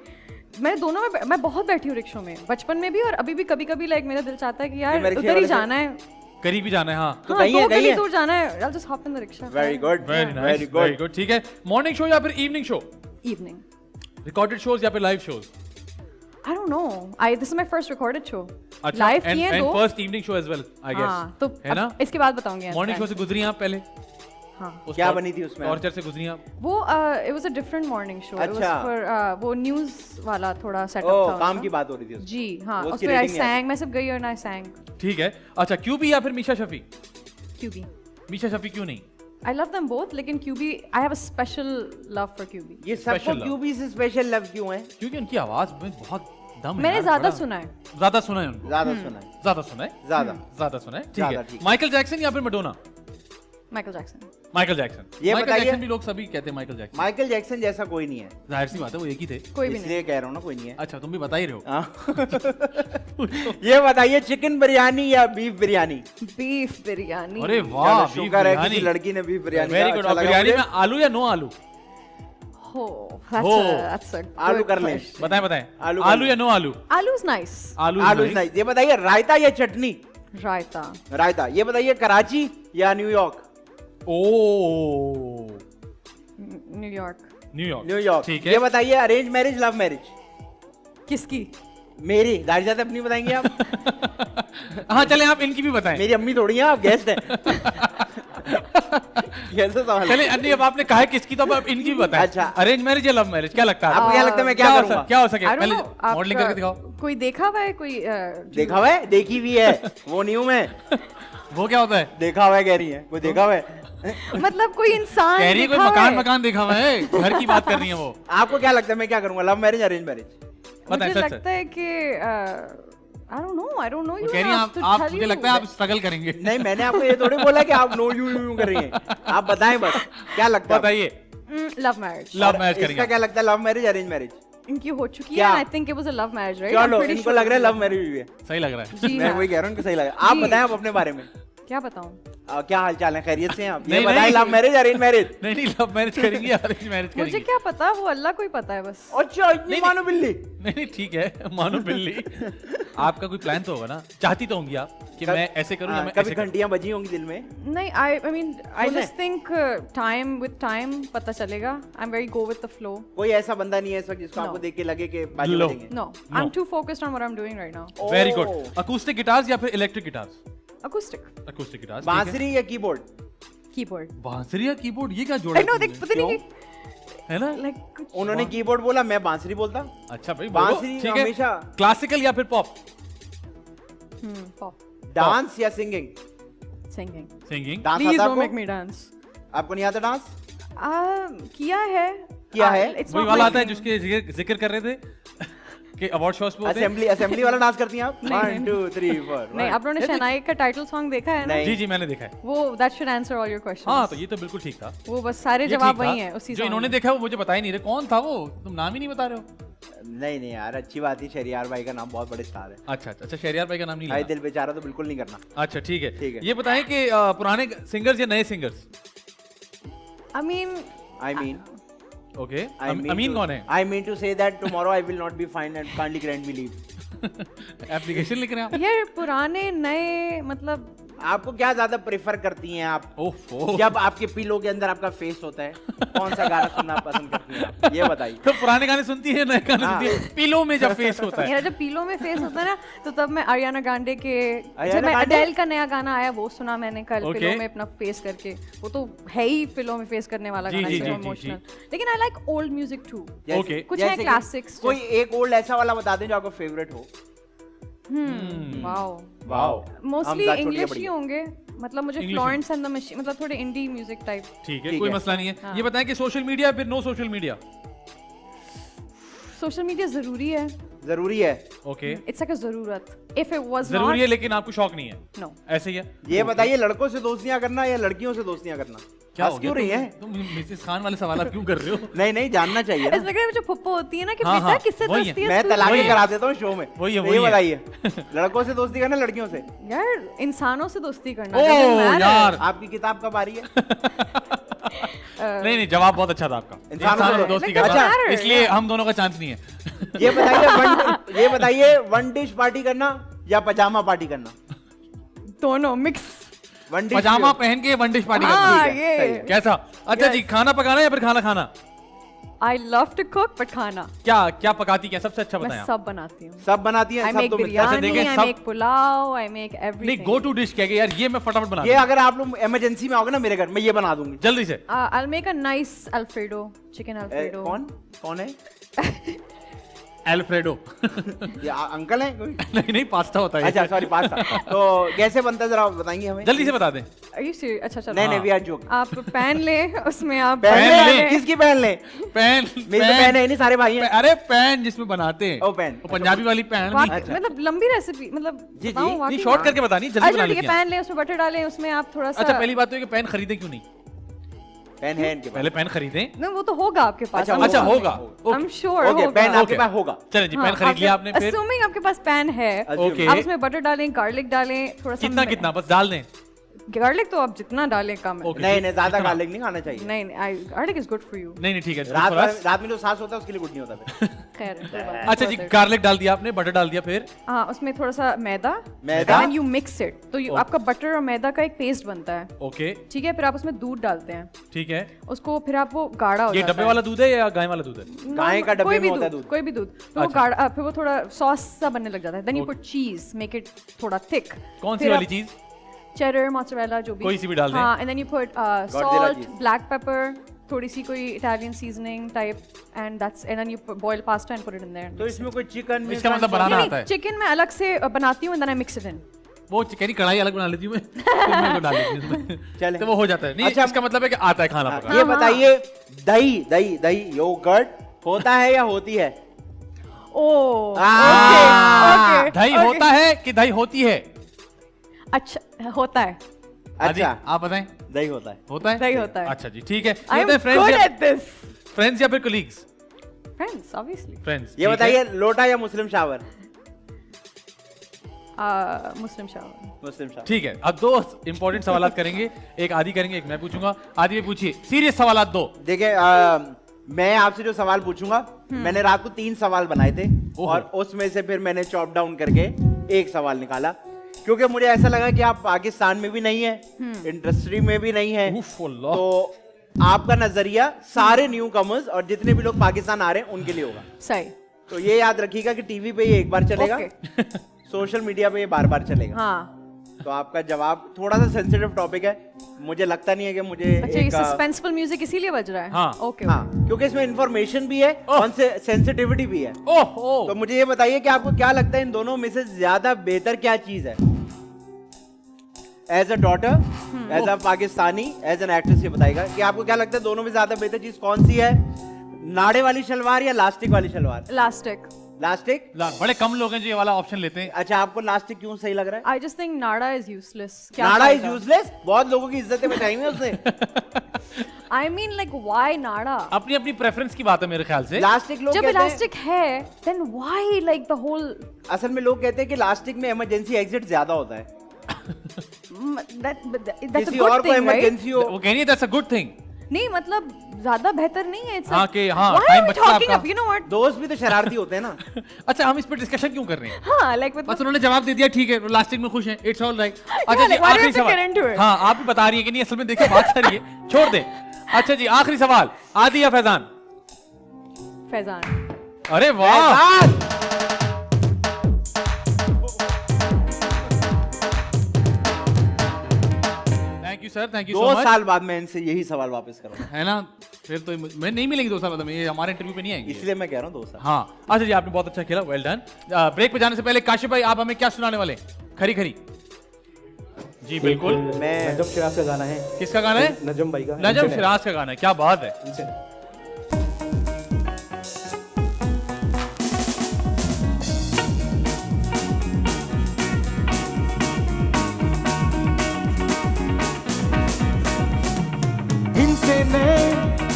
मैं दोनों में मैं बहुत बैठी हूँ रिक्शों में, बचपन में भी और अभी भी. कभी कभी लाइक मेरा दिल चाहता है कि यार मैं रिक्शे उधर ही वाले से- जाना है. करीब ही जाना है. हाँ तो हाँ, गई है, 2 गई गली है? दूर जाना है. I'll just hop in the rickshaw. Very good. Very nice, very very good. Good. ठीक है, मॉर्निंग शो या फिर evening show? Evening. Recorded shows या फिर live shows? I don't know. This is my first recorded show. अच्छा, Live and- किए and दो. first evening show as well, I guess. हाँ, तो है ना? अब इसके बाद बताऊंगी. मॉर्निंग शो से गुजरी आप पहले? हाँ. उस क्या टॉर- बनी थी उसमें? टॉर्चर से गुजरी आप? वो it was a different morning show. It was अच्छा. for वो news वाला थोड़ा setup ओ था. काम उसका. की बात हो रही थी उसमें. जी हाँ. वो उसकी उसमें I rating है. sang. मैं सिर्फ गई और I sang. ठीक है. अच्छा क्यूबी या फिर मीशा शफी? QB. मीशा शफी क्यों नहीं? I love them both, लेकिन QB I have a special love for QB. ये सबको Special love. क्यूबी से स्पेशल लव क्यों है? क्योंकि उनकी आवाज में बहुत दम है मैंने यार, ज्यादा बड़ा- सुना है. ज्यादा सुना है उनको. ज्यादा सुना है. ज्यादा सुना है. ज्यादा. ज्यादा सुना है. ठीक ज्यादा है. ठीक. माइकल जैक्सन या फिर Madonna? Michael Jackson. Michael Jackson. ये माइकल बताइए- जैक्सन भी लोग सभी कहते हैं माइकल जैक्सन. माइकल जैक्सन जैसा कोई नहीं है. जाहिर सी बात है वो एक ही थे. कोई भी नहीं. इसलिए कह रहा हूँ ना कोई नहीं है. अच्छा तुम भी बता ही रहे हो. हाँ. ये बताइए चिकन बिरयानी या बीफ बिरयानी? Beef बिरयानी. अरे वाह, चलो, बीफ शुक्र है बिरयानी. किसी लड़की ने बीफ बिरयानी वेरी कहा, गुड. अच्छा और लगा बिरयानी मुझे. में आलू या नो आलू? Oh, हो. that's a आलू good कर लें. question. बताएं बताएं. आलू आलू कर या नो आलू? Aloo is nice. आलू आलू nice. नहीं. ये बताइए रायता या चटनी? Raita. रायता. ये बताइए कराची या न्यूयॉर्क? ओ New York. न्यूयॉर्क. न्यूयॉर्क. ठीक है. ये बताइए अरेंज मैरिज लव मैरिज? किसकी? मेरी. जाहिर जाते अपनी बताएंगे आप? हाँ चले आप इनकी भी बताएं. मेरी अम्मी थोड़ी हैं, आप गेस्ट हैं. कैसे सवाल? चले अन्नी अब आपने कहा है किसकी तो अब आप इनकी भी बताएं. अच्छा. अरेंज मैरिज या लव मैरिज क्या लगता है आपको क्या लगता है मैं क्या हो करूंगा? क्या हो सके? I don't पहले know. मॉडलिंग करके दिखाओ. कोई देखा हुआ है कोई? देखा हुआ है? देखी हुई है. वो नहीं हूं मैं. वो क्या होता है? देखा हुआ है कह रही है. कोई देखा हुआ है? मतलब कोई इंसान कह रही है कोई देखा हुआ मकान है? मकान देखा हुआ है. घर की बात कर रही है वो. आपको क्या लगता है मैं क्या करूंगा? Love marriage arrange marriage? बताएं मुझे सच लगता है कि I don't know. वो You कह रही है have to आप tell मुझे you. लगता है आप स्ट्रगल करेंगे. नहीं मैंने आपको ये थोड़ी बोला कि आप नो यू कर रही हैं. आप बताएं बस क्या लगता है? बताइए. Love marriage. लव मैरिज इसका करेंगे. क्या लगता है? Love marriage arrange marriage? इनकी हो चुकी है. क्या? And I think it was a love marriage, right? I'm चलो pretty इनको sure लग रहा है it was लव मैरिज हुई है. सही लग रहा है. जी मैं हाँ. वही कह रहा हूँ इनको सही लगा. आप जी. बताएं आप अपने बारे में. क्या बताऊं? क्या हाल चाल है? खैरियत से हैं आप? ये नहीं, बताएं नहीं. Love marriage arrange marriage? नहीं नहीं लव मैरिज करेंगे या अरेंज मैरिज मुझे करेंगे? क्या पता, वो अल्लाह को ही पता है बस. अच्छा इतनी नहीं, मानो बिल्ली. नहीं नहीं ठीक है मानो बिल्ली. आपका कोई प्लान तो होगा ना. चाहती तो होंगी आप कि मैं ऐसे करूं या मैं कभी ऐसे करूं. घंटियां बजी होंगी दिल में. नहीं, I mean I सुने. just think time with time पता चलेगा. I'm very go with the flow. कोई ऐसा बंदा नहीं है इस वक्त जिसको No. आपको देख के लगे कि बाजी लो. बजेंगे. No, No. I'm too focused on what I'm doing right now. Very oh. Good. Acoustic guitars या फिर electric guitars? Acoustic. Acoustic guitars. बांसुरी या कीबोर्ड? Keyboard. बांसुरी या कीबोर्ड ये क्या जोड़ा I know, तुमने? देख पता नहीं है ना. like कुछ. उन्होंने कीबोर्ड बोला, मैं बांसुरी बोलता. अच्छा भाई बांसुरी बोलो. ठीक है. हमेशा. क्लासिकल या फिर पॉप? Pop. डांस या singing? Singing. Singing. Dance Please आता don't make आपको? me dance. आपको नहीं आता डांस? किया है. किया है? It's वही not वाला my आता है thing. जिसके जिक्र कर रहे थे कि अवार्ड शोज पे होते हैं. असेंबली वाला डांस करती हैं आप? नहीं, 1 2 3 4. नहीं, आप लोगों ने शहनाई का टाइटल सॉन्ग देखा है ना? नहीं. जी जी मैंने देखा है. वो that should answer all your questions. हाँ तो ये तो बिल्कुल ठीक था. वो बस सारे ये जवाब ठीक था. वही हैं उसी जो song इन्होंने में. देखा वो मुझे बता ही नहीं रहे कौन था वो. तुम नाम ही नहीं बता रहे हो. नहीं नहीं यार अच्छी बात है. शहरियार भाई का नाम बहुत बड़े स्टार है. अच्छा अच्छा. शहरियार भाई का नाम नहीं भाई लेना. दिल बेचारा तो बिल्कुल नहीं करना. अच्छा ठीक है. ठीक है. ये बताएं कि पुराने सिंगर्स या नए singers? I mean, I mean okay. I mean अमीन to- कौन है? I mean to say that tomorrow I will not be fine and kindly grant me leave. Application लिख रहे हैं आप? यार पुराने नए मतलब आपको क्या ज्यादा प्रेफर करती हैं आप? ओफो. जब आपके पिलो के अंदर आपका फेस होता है कौन सा गाना सुनना पसंद करती हैं आप? ये बताइए. तो पुराने गाने सुनती है नए गाने हाँ. सुनती है? पिलो में जब फेस होता है. मेरा जब पीलो में फेस होता है ना तो तब मैं ariana grande के Ariana जब मैं Grande? अडेल का नया गाना आया वो सुना मैंने कल Okay. पिलो में अपना फेस करके. वो तो है ही पिलो में फेस करने वाला जी, गाना जी, जो जी, जी, इमोशनल. लेकिन I like old music too. जैसे- Okay. कुछ है जैसे कि classics कोई एक ओल्ड ऐसा वाला बता दें जो आपका फेवरेट हो. वाओ. वाओ. मोस्टली हम साथ छोड़ इंग्लिश के ही होंगे मतलब मुझे English Florence and the machine मतलब थोड़े इंडी म्यूजिक टाइप। ठीक है, ठीक कोई है। मसला नहीं है। हाँ। ये बताएं कि सोशल मीडिया फिर no social media? Social media जरूरी है। जरूरी है। ओके, इट्स लाइक अ जरूरत। इफ इट वाज जरूरी है नॉट, लेकिन आपको शौक नहीं है? नो। ऐसे ही है? ये बताइए लड़कों से दोस्तियां करना या लड़कियों से दोस्तियां करना? क्या हंस हो क्यों गया? रही है? तुम मिसेस खान वाले सवाल आप क्यों कर रहे हो? नहीं नहीं, जानना चाहिए ऐसा ना। लग रहा है जो फुप्पो होती है ना कि हाँ, बेटा हाँ, किससे वही है। दोस्ती है मैं स्कूल तलाकें वही है। करा देता हूँ शो में। वही है, तो वही ये है। बताइए लड़कों से दोस्ती करना लड़कियों से? यार इंसानों से दोस्ती करना ओ doesn't matter. यार, आपकी किताब कब आ रही है? नहीं नहीं, जवाब बहुत अच्छा था आपका। इंसानों इंसानों से से दोस्ती Like, करना, doesn't matter, इसलिए yeah. हम दोनों का चांस नहीं है। ये बताइए वन डिश पार्टी करना या पजामा पार्टी करना? दोनों मिक्स। वन डिश पजामा पहन के वन डिश पार्टी हाँ, करनी है, सही ये है। कैसा? अच्छा जी, खाना पकाना या फिर खाना खाना? I love to cook but खाना क्या क्या पकाती, क्या सबसे अच्छा मैं बताएं आप? सब बनाती हूँ। सब बनाती हैं, आई सब मेक तो मिलता है। अच्छा, बिरयानी, देखें, आई सब- मेक पुलाव, आई मेक नहीं, एवरीथिंग। गो टू डिश कह यार, ये मैं फटाफट बना ये दूं। अगर आप लोग इमरजेंसी में आओगे ना मेरे घर में, ये बना दूंगी। जल्दी से। I make a nice alfredo, chicken alfredo. कौन कौन है? एल्फ्रेडो। ये अंकल है कोई? नहीं नहीं, पास्ता होता है। अच्छा सॉरी, पास्ता। तो कैसे बनता है जरा बताएंगे हमें? जल्दी से बता दें। Are you serious? अच्छा चलो। नहीं नहीं, वी आर जोक। आप पैन ले, उसमें आप पहन पहन ले, ले। किसकी पहन ले? पैन, मेरी तो पहन है नहीं, सारे भाई हैं। अरे पैन जिसमें बनाते हैं। ओ, पैन। वो पंजाबी वाली पैन वाकई- नहीं। अच्छा। मतलब लंबी रेसिपी, मतलब जी, जी। बताऊं नहीं, वाकई नहीं, शॉर्ट में? करके बतानी, जल्दी अच्छा बना ठीक है, लीजिए। पैन ले, उसमें बटर डालें, उसमें आप थोड़ा सा। अच्छा, पहली बात तो ये कि पैन खरीदें क्यों नहीं? पैन है इनके पास। पहले पैन खरीदें। नहीं, वो तो होगा आपके पास। अच्छा, अच्छा होगा। I'm sure ओके, होगा। पैन आपके ओके। पास होगा। चले जी, हाँ, पैन खरीद लिया आपने फिर? assuming आपके पास पैन है, ओके। आप उसमें बटर डालें, गार्लिक डालें, थोड़ा सा। कितना कितना बस डाल दें? गार्लिक तो आप जितना डालें कम है। ओके, नहीं नहीं, ज्यादा कितना? गार्लिक नहीं खाना चाहिए। नहीं, garlic is good for you. नहीं नहीं, ठीक है। रात for us। रात में जो सांस होता है उसके लिए गुड नहीं होता फिर। खैर कोई बात नहीं, अच्छा जी, worth it। गार्लिक डाल दिया आपने, बटर डाल दिया, फिर? हाँ, उसमें थोड़ा सा मैदा, मैदा? एंड यू मिक्स इट, तो ओके। आपका बटर और मैदा का एक पेस्ट बनता है। ओके, ठीक है, फिर आप उसमें दूध डालते हैं, ठीक है। उसको फिर आप वो गाढ़ा हो ये जाता डब्बे है। वाला दूध है या गाय वाला दूध है? गाय का डब्बे कोई में भी होता है दूध। कोई भी दूध, फिर वो अच्छा। गाढ़ा, फिर वो थोड़ा सॉस सा बनने लग जाता है। Then you okay. Put cheese, make it थोड़ा थिक। कौन सी वाली चीज? चेडर, मोज़रेला, जो भी कोई सी भी डाल दें। हाँ, and then you put Godzilla salt, cheese। Black pepper, थोड़ी सी कोई Italian seasoning type, and that's, and then you boil pasta and put it in there. तो इसमें कोई चिकन इसका मतलब बनाना आता है। चिकन मैं अलग से बनाती हूँ, and then I mix it in. वो चिकन की कढ़ाई अलग बना लेती हूँ मैं, फिर मैं वो डाल देती हूँ उसमें। चले। तो वो हो जाता है। नहीं, अच्छा, इसका मतलब है कि आता है खाना पकाना। ये बताइए दही दही दही योगर्ट होता है या होती है? ओह, आ, ओके, दही ओके। होता है कि दही होती है? अच्छा, होता है। आदि, अच्छा, आप बताएं। दही होता है। होता है? दही होता है। अच्छा जी, ठीक है। आई एम फ्रेंड्स गुड या एट दिस। फ्रेंड्स या फिर कोलीग्स? Friends, obviously. फ्रेंड्स। ये बताइए लोटा या Muslim shower? Muslim shower. Muslim shower. ठीक है, अब दो इंपॉर्टेंट सवाल करेंगे, एक आदि करेंगे, एक मैं पूछूंगा। आदि भी पूछिए, सीरियस सवाल दो। देखिए मैं आपसे जो सवाल पूछूंगा, मैंने रात को 3 सवाल बनाए थे और उसमें से फिर मैंने चॉप डाउन करके एक सवाल निकाला, क्योंकि मुझे ऐसा लगा कि आप पाकिस्तान में भी नहीं है, इंडस्ट्री में भी नहीं है, उफ, अल्लाह। तो आपका नजरिया सारे न्यू कमर्स और जितने भी लोग पाकिस्तान आ रहे हैं उनके लिए होगा। सही। तो ये याद रखिएगा कि टीवी पे ये एक बार चलेगा, सोशल मीडिया पे ये बार बार चलेगा। हाँ। तो आपका जवाब थोड़ा सा सेंसिटिव टॉपिक है, मुझे लगता नहीं है कि मुझे अच्छा, ये एक, सस्पेंसफुल म्यूजिक इसीलिए बज रहा है। हाँ। ओके। हाँ, क्योंकि इसमें इंफॉर्मेशन भी है और सेंसिटिविटी भी है। ओह, तो मुझे ये बताइए कि आपको क्या लगता है इन दोनों में से ज्यादा बेहतर क्या चीज है? As a daughter, as a Pakistani, as an actress, ये बताएगा कि आपको क्या लगता है दोनों में ज्यादा बेहतर चीज कौन सी है? नाड़े वाली शलवार या लास्टिक वाली शलवार? लास्टिक। लास्टिक? बड़े कम लोग हैं जो ये वाला ऑप्शन लेते हैं। अच्छा, आपको लास्टिक क्यों सही लग रहा है? आई जस्ट थिंक नाड़ा इज यूजलेस। नाड़ा इज यूजलेस? बहुत लोगों की इज्जतें बचाई हुई है उसने। आई मीन लाइक व्हाई नाड़ा? अपनी अपनी प्रेफरेंस की बात है मेरे ख्याल से। लास्टिक लोग जब कहते हैं, इलास्टिक है, then why like the whole? असल में लोग कहते हैं कि लास्टिक में इमरजेंसी एग्जिट ज्यादा होता है। दैट्स अ किसी गुड और को थिंग, राइट? इमरजेंसी हो। वो कह रही है दैट्स अ गुड थिंग। नहीं, मतलब ज्यादा बेहतर नहीं है। इट्स हाँ, कि हाँ, व्हाई time आर वी बचता है टॉकिंग आपका। अप? You know what? दोस्त भी तो शरारती होते हैं ना। अच्छा, हम इस पर डिस्कशन क्यों कर रहे हैं? हाँ, लाइक बस उन्होंने जवाब दे दिया, ठीक है, लास्टिक में खुश हैं, इट्स ऑल राइट। अच्छा जी, like, why do आखिरी you have to get into सवाल। it? हाँ, आप भी बता रही है कि नहीं, असल में देखिए बात सारी है, छोड़ दें। अच्छा जी, आखिरी सवाल, आदि या फैजान? फैजान। अरे वाह, Faizan! Thank you sir, thank you so 2 much. साल बाद मैं इनसे यही सवाल वापस करूंगा, है ना, फिर तो मैं नहीं मिलेंगे 2 साल बाद, ये हमारे इंटरव्यू पे नहीं आएंगे। इसलिए मैं कह रहा हूँ 2 साल। हाँ, अच्छा जी, आपने बहुत अच्छा खेला, वेल डन। ब्रेक पे जाने से पहले काशिफ भाई, आप हमें क्या सुनाने वाले? खरी खरी जी बिल्कुल। मैं नजम शिराज का गाना है। किसका गाना है? नजम भाई का। नजम शिराज का गाना है, क्या बात है। इनसे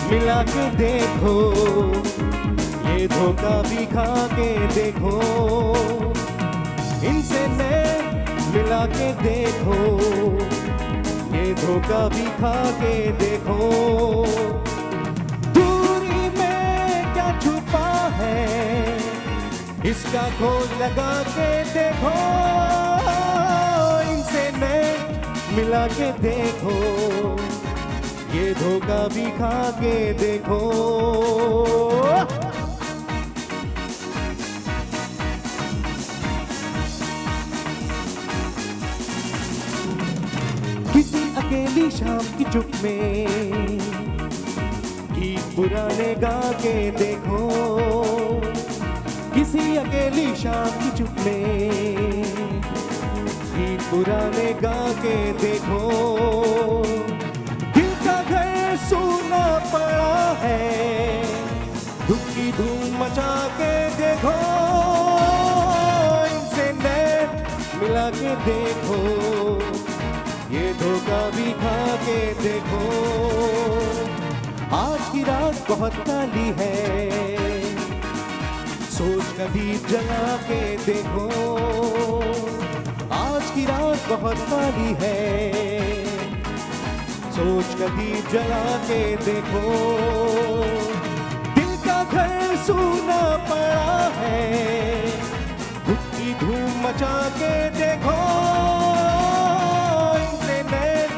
मिला के देखो, ये धोखा भी खा के देखो, इनसे नैन मिला के देखो, ये धोखा भी खा के देखो। दूरी में क्या छुपा है, इसका खोज लगा के देखो, इनसे नैन मिला के देखो, ये धोखा भी खा के देखो। किसी अकेली शाम की चुप में गीत पुराने गा के देखो, किसी अकेली शाम की चुप में गीत पुराने गा के देखो। सूना पड़ा है, दुख की धूम मचा के देखो, इनसे नैन मिला के देखो, ये धोखा भी खा के देखो। आज की रात बहुत काली है, सोच का दीप जला के देखो, आज की रात बहुत काली है, सोच का दीप जला के देखो। दिल का घर सूना पड़ा है, दुख की धूम मचा के देखो, इनसे नैन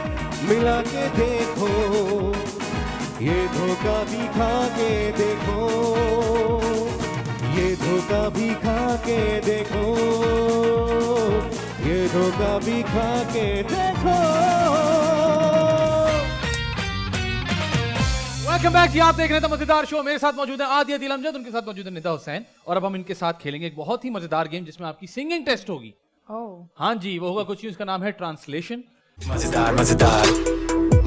मिला के देखो, ये धोखा भी खा के देखो, ये धोखा भी खा के देखो, ये धोखा भी खा के देखो। वेलकम बैक जी, आप देख रहे हैं मजेदार शो। मेरे साथ मौजूद है आदिया दिल अमजद, उनके साथ मौजूद है निदा हुसैन, और अब हम इनके साथ खेलेंगे एक बहुत ही मजेदार गेम जिसमें आपकी सिंगिंग टेस्ट होगी। हाँ जी, वो होगा कुछ यूं, इसका नाम है ट्रांसलेशन। मजेदार मजेदार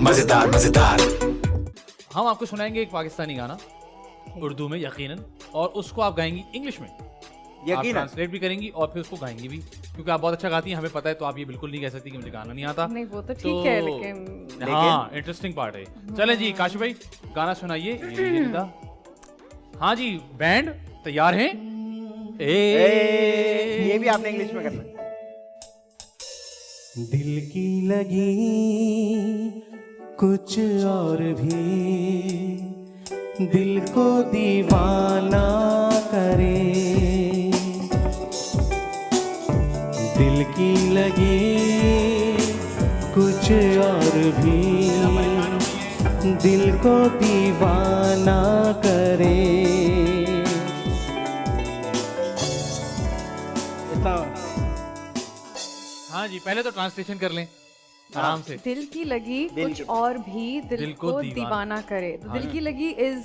मजेदार मजेदार। हम आपको सुनाएंगे एक पाकिस्तानी गाना उर्दू में यकीनन, और उसको आप गाएंगी इंग्लिश में। आप ट्रांसलेट भी करेंगी और फिर उसको गाएंगी भी, क्योंकि आप बहुत अच्छा गाती हैं, हमें पता है, तो आप ये बिल्कुल नहीं कह सकती कि मुझे गाना नहीं आता। नहीं वो तो ठीक है, लेकिन हाँ, इंटरेस्टिंग पार्ट है। चलें जी, काशी भाई गाना सुनाइए। ये निदा। हाँ जी, बैंड तैयार हैं? ये भी आपने इंग्लिश में करना है। दिल की लगी कुछ और भी, दिल को दीवाना करे, दिल की लगी कुछ और भी, दिल को दीवाना करे। हाँ जी, पहले तो ट्रांसलेशन कर लें आराम से। दिल की लगी कुछ और भी, दिल को दीवाना करे। तो दिल की लगी इज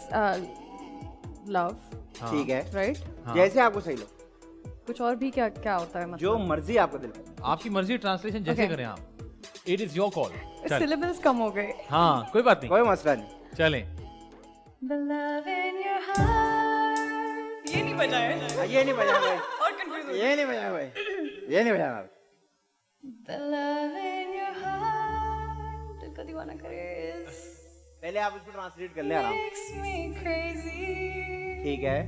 लव, ठीक है, राइट? जैसे आपको सही लगे। कुछ और भी क्या क्या होता है, मतलब जो मर्जी आपका दिल करे। आपकी मर्जी, ट्रांसलेशन जैसे करें आप। It is your call. Syllables कम हो गए। हाँ, कोई बात नहीं, कोई मसला नहीं। चलें। The love in your heart. ये नहीं बजाया, ये नहीं बजा भाई, और कंफ्यूज। ये नहीं बजा भाई, ये नहीं बजा भाई। The love in your heart. दिल को दीवाना करे is पहले आप इसको ट्रांसलेट कर ले आराम। makes me crazy. ठीक है।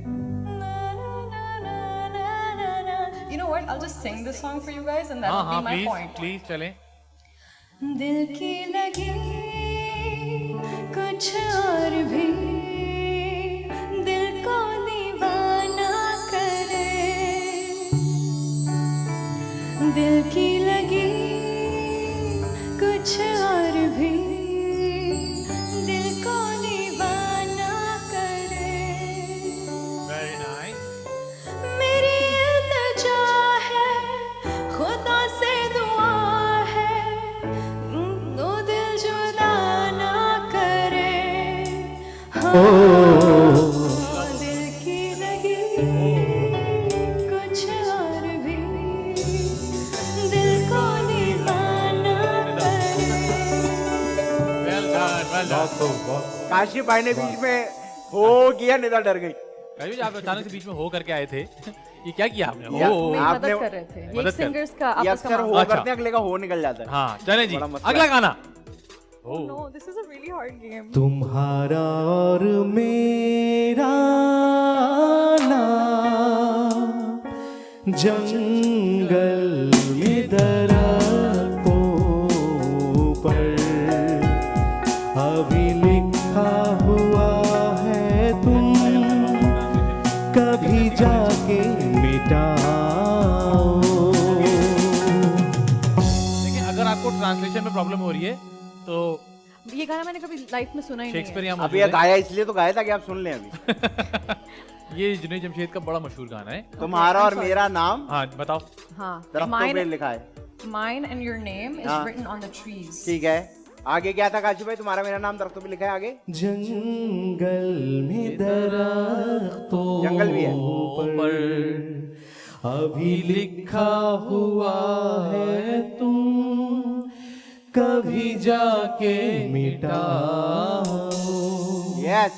You know what? I'll just sing this song for you guys, and that'll हाँ be my please point. Please चलें। दिल की लगी कुछ और भी, दिल को दीवाना करे, दिल की लगी कुछ और भी, दिल को दीवाना करे। Very nice. मेरी इल्तिजा है, खुदा से दुआ है, दो दिल जुदा ना करे। दिल की लगी कुछ और भी, दिल को दीवाना well done. काशिफ भाई ने बीच में हो किया, निदा डर गई। काशिफ जी, आप अचानक से बीच में हो करके आए थे। ये क्या किया आपने? या- हो मेरी आपने- मदद कर रहे थे, ये मदद कर- सिंगर्स का ये आपस का अक्सर हो अच्छा। करते हैं, अगले का हो निकल जाता है। हाँ चलें जी, बड़ा मसला अगला है। गाना। No, this is a really hard game. तुम्हारा और मेरा नाम जंगल में दरख्तों पर अभी लिखा हुआ है, तुम कभी जाके मिटाओ। देखिए, अगर आपको ट्रांसलेशन में प्रॉब्लम हो रही है तो ये गाना मैंने कभी लाइफ में सुना ही नहीं है। शेक्सपियर यहाँ अब मौजूद ये है। गाया इसलिए तो गाया था कि आप सुन लें अभी। ये जुनैद जमशेद का बड़ा मशहूर गाना है। तुम्हारा और मेरा नाम हाँ बताओ। हाँ, दरख्तों पे लिखा है। mine and your name is हाँ। written on the trees. ठीक है, आगे क्या था काशिफ भाई? तुम्हारा मेरा नाम दरख्तों पे लिखा है, आगे जंगल में दरख्तों जंगल भी है। पर अभी लिखा हुआ है, तुम कभी जाके मिटाओ। यस,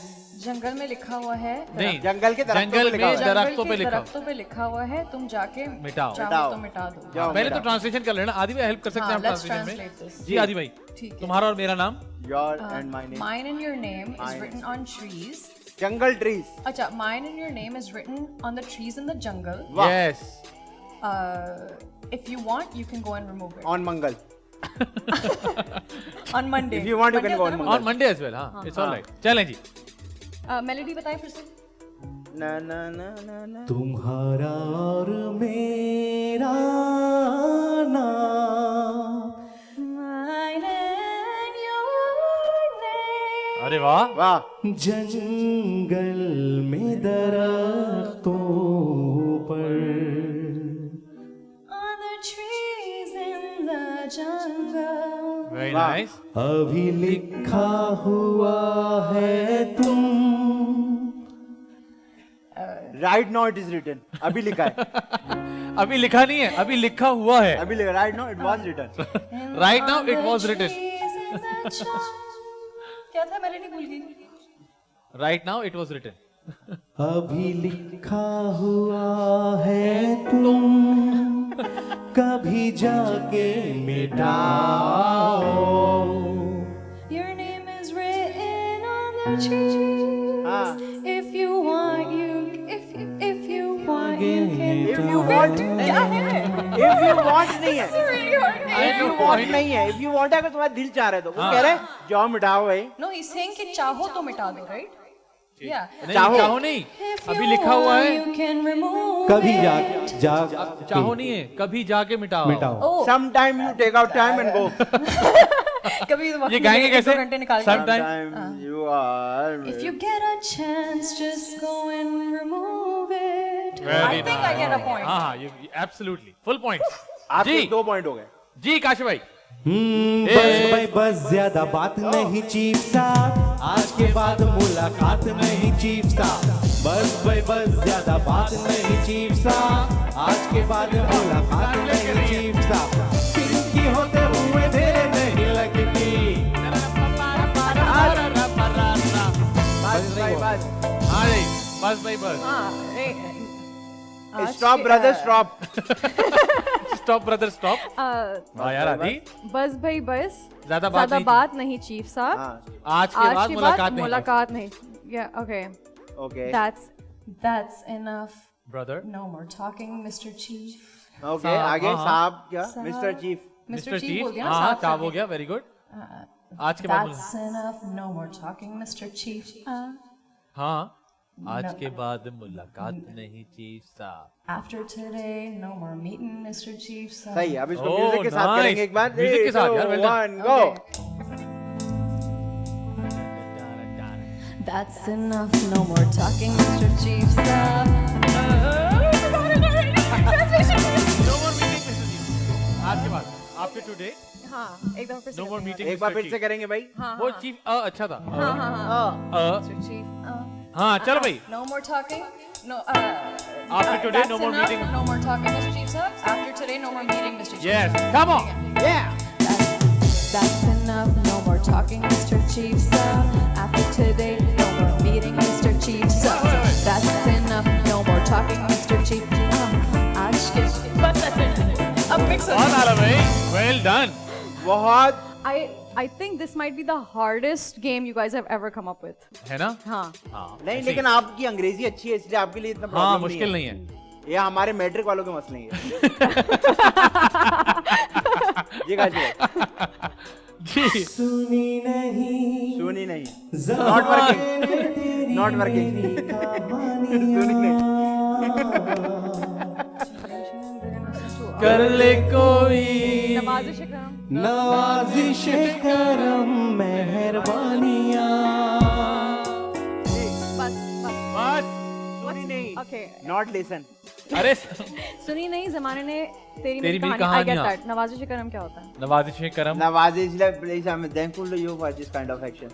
जंगल में लिखा हुआ है। नहीं, जंगल के दरख्तों जंगल पे लिखा में हुआ है। दरख्तों पे लिखा। दरख्तों पे लिखा हुआ है, तुम जाके मिटाओ। चाहो मिटाओ। तो मिटा दो। जाओ, पहले तो मिटाओ। ट्रांसलेशन कर लेना। आदि भाई हेल्प कर सकते हैं हाँ, आप let's ट्रांसलेशन translate में? this. जी आदि भाई, ठीक है। तुम्हारा और मेरा नाम। Your and my name. Mine and your name is Mine. written on trees. Jungle trees. अच्छा, mine and your name is written on the trees in the jungle. वाह। Yes. If you want, you can go and remove it. On मंगल। On Monday. If you want, you can go on on Monday as well. हाँ, it's alright. चलें जी। Melody बताइए फिर से। ना ना ना ना ना। तुम्हारा और मेरा नाम Mine and your name. अरे वाह। वाह, जंगल में दरख्तों पर On the trees in the jungle. Very वाह। नाइस। अभी लिखा हुआ है, तुम right now it is written. अभी लिखा है, अभी लिखा नहीं है, अभी लिखा हुआ है। अभी लिखा। Right now it was written. Right now it was written. क्या था, मेलोडी भूल गई। Right now it was written. अभी लिखा हुआ है, तुम कभी जाके मिटाओ। Your name is written on the trees. हाँ। If you want, you want, you can. If you want, क्या है? if you want नहीं है। It's a really hard game. If you want नहीं है। If you want है, अगर तुम्हारा दिल चाह रहा है तो वो कह रहे हैं जाओ मिटाओ भाई। No, he's saying कि चाहो तो मिटा दो, right? Yeah. नहीं, चाहो। चाहो नहीं, If अभी you लिखा हुआ want, है। you can remove कभी it. चाहो नहीं है, कभी जाके मिटाओ। मिटाओ। Oh, Sometime you take out time and go. कभी वक्त ये गाएंगे मिले, कैसे? 1-2 घंटे निकाल के। Sometime- Sometime you are. If you get a chance, just go and remove it. Very I think I get a point. हाँ हाँ, एब्सोल्युटली फुल पॉइंट। आपके जी 2 पॉइंट हो गए। जी काशिफ भाई। बस भाई बस, ज्यादा बात नहीं चीफ साहब, आज के बाद मुलाकात नहीं चीफ साहब। बस भाई बस, ज्यादा बात नहीं चीफ साहब, आज के बाद मुलाकात नहीं चीफ साहब। दिन की होते हुए देर नहीं लगती। बस भाई बस। हाँ जी, बस भाई बस। हाँ, आज Stop के- brother stop. Stop brother stop. हाँ यार आदि, बस भाई बस, ज्यादा बात नहीं चीफ साहब। हाँ, आज के बाद मुलाकात नहीं। Yeah, okay. okay. That's enough. Brother. No more talking, Mr. Chief. Okay, आगे हाँ, हाँ। साहब क्या? साहब। Mr. Chief. Mr. Chief बोल दिया ना, हाँ साहब चाप हो करके। गया, वेरी गुड। आज के बाद That's enough. No more talking, Mr. Chief. हाँ, आज के बाद मुलाकात नहीं चीफ साहब। After today, no more meeting, Mr. Chief. सही, अब इसको Oh, म्यूजिक के साथ nice. करेंगे एक बार। Music के साथ, यार, well done. 1 go. That's enough. No more talking, Mr. Chief. No more meeting, Mr. Chief. आज के बाद, after today, हाँ, एक दफा फिर से no more करते हैं। meeting, एक बार Mr. फिर से Chief. करेंगे भाई। वो चीफ अच्छा था। हाँ, हाँ, हाँ। Mr. Chief. हाँ चल भाई। No more talking. No. After today, that's no more enough. meeting. No more talking, Mr. Chief. After today, no more meeting, Mr. Chief. Yes, come on. Yeah. That's enough. No more talking, Mr. Chiefsa. After today, no more meeting Mr. Chiefsa. That's enough, no more talking Mr. Chiefsa. आज के but that's it. अब mix बहुत आला भाई, well done. बहुत I think this might be the hardest game you guys have ever come up with. है ना? हाँ. हाँ. नहीं, लेकिन आपकी अंग्रेजी अच्छी है इसलिए आपके लिए इतना हाँ, प्रॉब्लम मुश्किल नहीं है. ये हमारे मैट्रिक वालों के मसले हैं ये काजी भाई जी. सुनी नहीं सुनी नहीं ज़बान नॉट वर्किंग सुनी नहीं कर ले कोई. नवाज़िश करम. नवाजिश करम मेहरबानियां. बस. बस. सुनी नहीं Okay. नॉट लिसन अरे सुनी नहीं ज़माने ने तेरी तेरी मेरी मेरी कहानी. I get कहानियाँ. that. नवाज़िश करम क्या होता है? नवाजिश करम. नवाजिश please I am thankful to you for this kind of action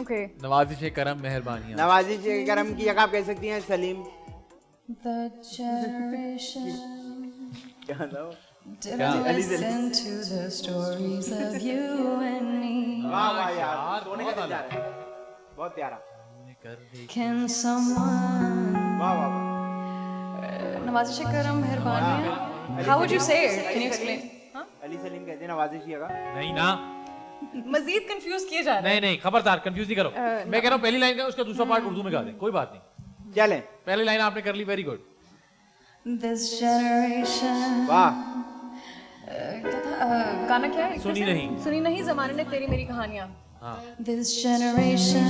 Okay. नवाजिश करम मेहरबानियां. नवाजिश करम की जगह आप कह सकती हैं सलीम The generation क्या नाम didn't listen to the stories of you and me. वाह वाह यार सोने का दिल जा रहा है बहुत प्यारा Can someone वाह वाह नवाज़िश करम मेहरबानियाँ. How would you say it? Can you explain? हाँ? अली सलीम कहते हैं नवाजिश की जगह नहीं ना. मजीद कंफ्यूज किए जा रहे हैं. नहीं खबरदार कंफ्यूज नहीं करो. मैं कह रहा हूँ पहली लाइन का उसका दूसरा पार्ट उर्दू में गा दे, कोई बात नहीं. चलें पहली लाइन आपने कर ली, वेरी गुड. This generation. वाह गाना क्या है? सुनी नहीं. सुनी नहीं ज़माने ने तेरी मेरी कहानियाँ. हाँ. This generation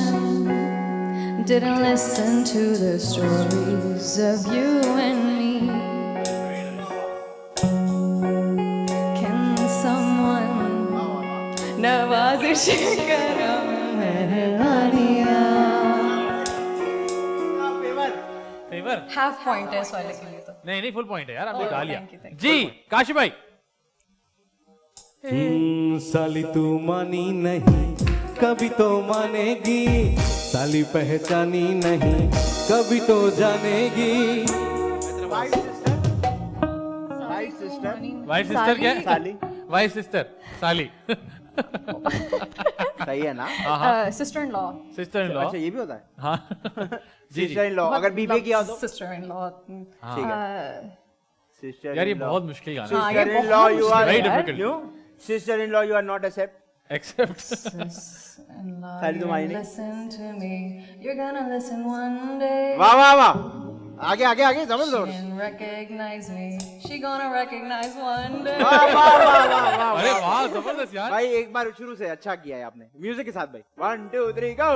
didn't listen to the stories of you and me. Can someone नवाज़िश करम मेहरबानियाँ. फेवर. हाफ पॉइंट है इस वाले के लिए तो. नहीं फुल पॉइंट है यार, आपने गा लिया. thank you. जी काशी भाई. साली तू मानी नहीं कभी तो मानेगी. साली पहचानी नहीं कभी तो जानेगी. वाइफ सिस्टर वाइफ सिस्टर क्या है? साली वाइफ सिस्टर साली. सही है ना sister in law. Sister in law. अच्छा ये भी होता है हाँ. जी सिस्टर इन लॉ अगर बीबी किया हो तो सिस्टर इन लॉ. ठीक है सिस्टर यार ये बहुत मुश्किल गाना है. हाँ, ये sister in law you are Very difficult. Sister in law you are not accept accept. साली तुम आई नहीं Listen to me. You're gonna listen one day. वाह वाह वाह आगे आगे आगे समझ लो And recognize me. She gonna recognize one day. वाह वाह वाह वाह वाह अरे वाह जबरदस्त यार. भाई एक बार शुरू से अच्छा किया है आपने म्यूजिक के साथ भाई 1 2 3 गो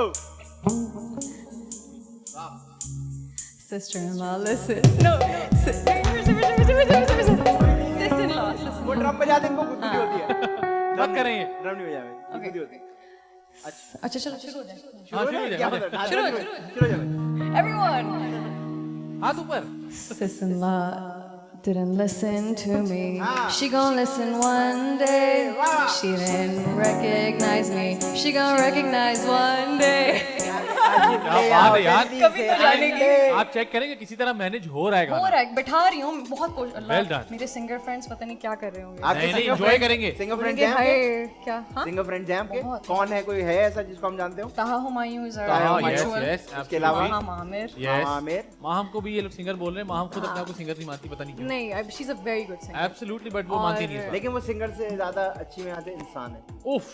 Sister-in-law, listen. No. Sister-in-law, वो ड्रम बजाते इनको बुद्धि होती है मत करें ये. ड्रम नहीं बजावे बुद्धि होती है अच्छा चलो शुरू हो जाए. हाँ, शुरू हो जाए. क्या मतलब शुरू हो जाए Everyone. हाथ ऊपर. Sister-in-law didn't listen to me. She gon' listen one day. She didn't recognize me. She gon' recognize one day. क्या बात है यार. कभी तो जानेगी. आप चेक करेंगे किसी तरह मैनेज हो रहा है हो गाना. रहा है, बैठा रही हूँ बहुत कोशिश. Well done. मेरे सिंगर फ्रेंड्स पता नहीं क्या कर रहे होंगे. नहीं enjoy करेंगे. सिंगर फ्रेंड बोलेंगे, हैं हाय क्या? हाँ? सिंगर फ्रेंड हैं आपके बहुत। कौन है कोई है ऐसा जिसको हम जानते हो ताहा हुमायूं is our हाँ, yes, virtual. yes, उसके अलावा माहा मामिर. yes. आमिर माहम को भी ये लोग सिंगर बोल रहे हैं. माहम खुद अपने आप को सिंगर नहीं मानती, पता नहीं क्यों. नहीं, she's a very good singer. Absolutely, but वो मानती नहीं है. लेकिन वो सिंगर से ज्यादा अच्छी में आते इंसान है उफ.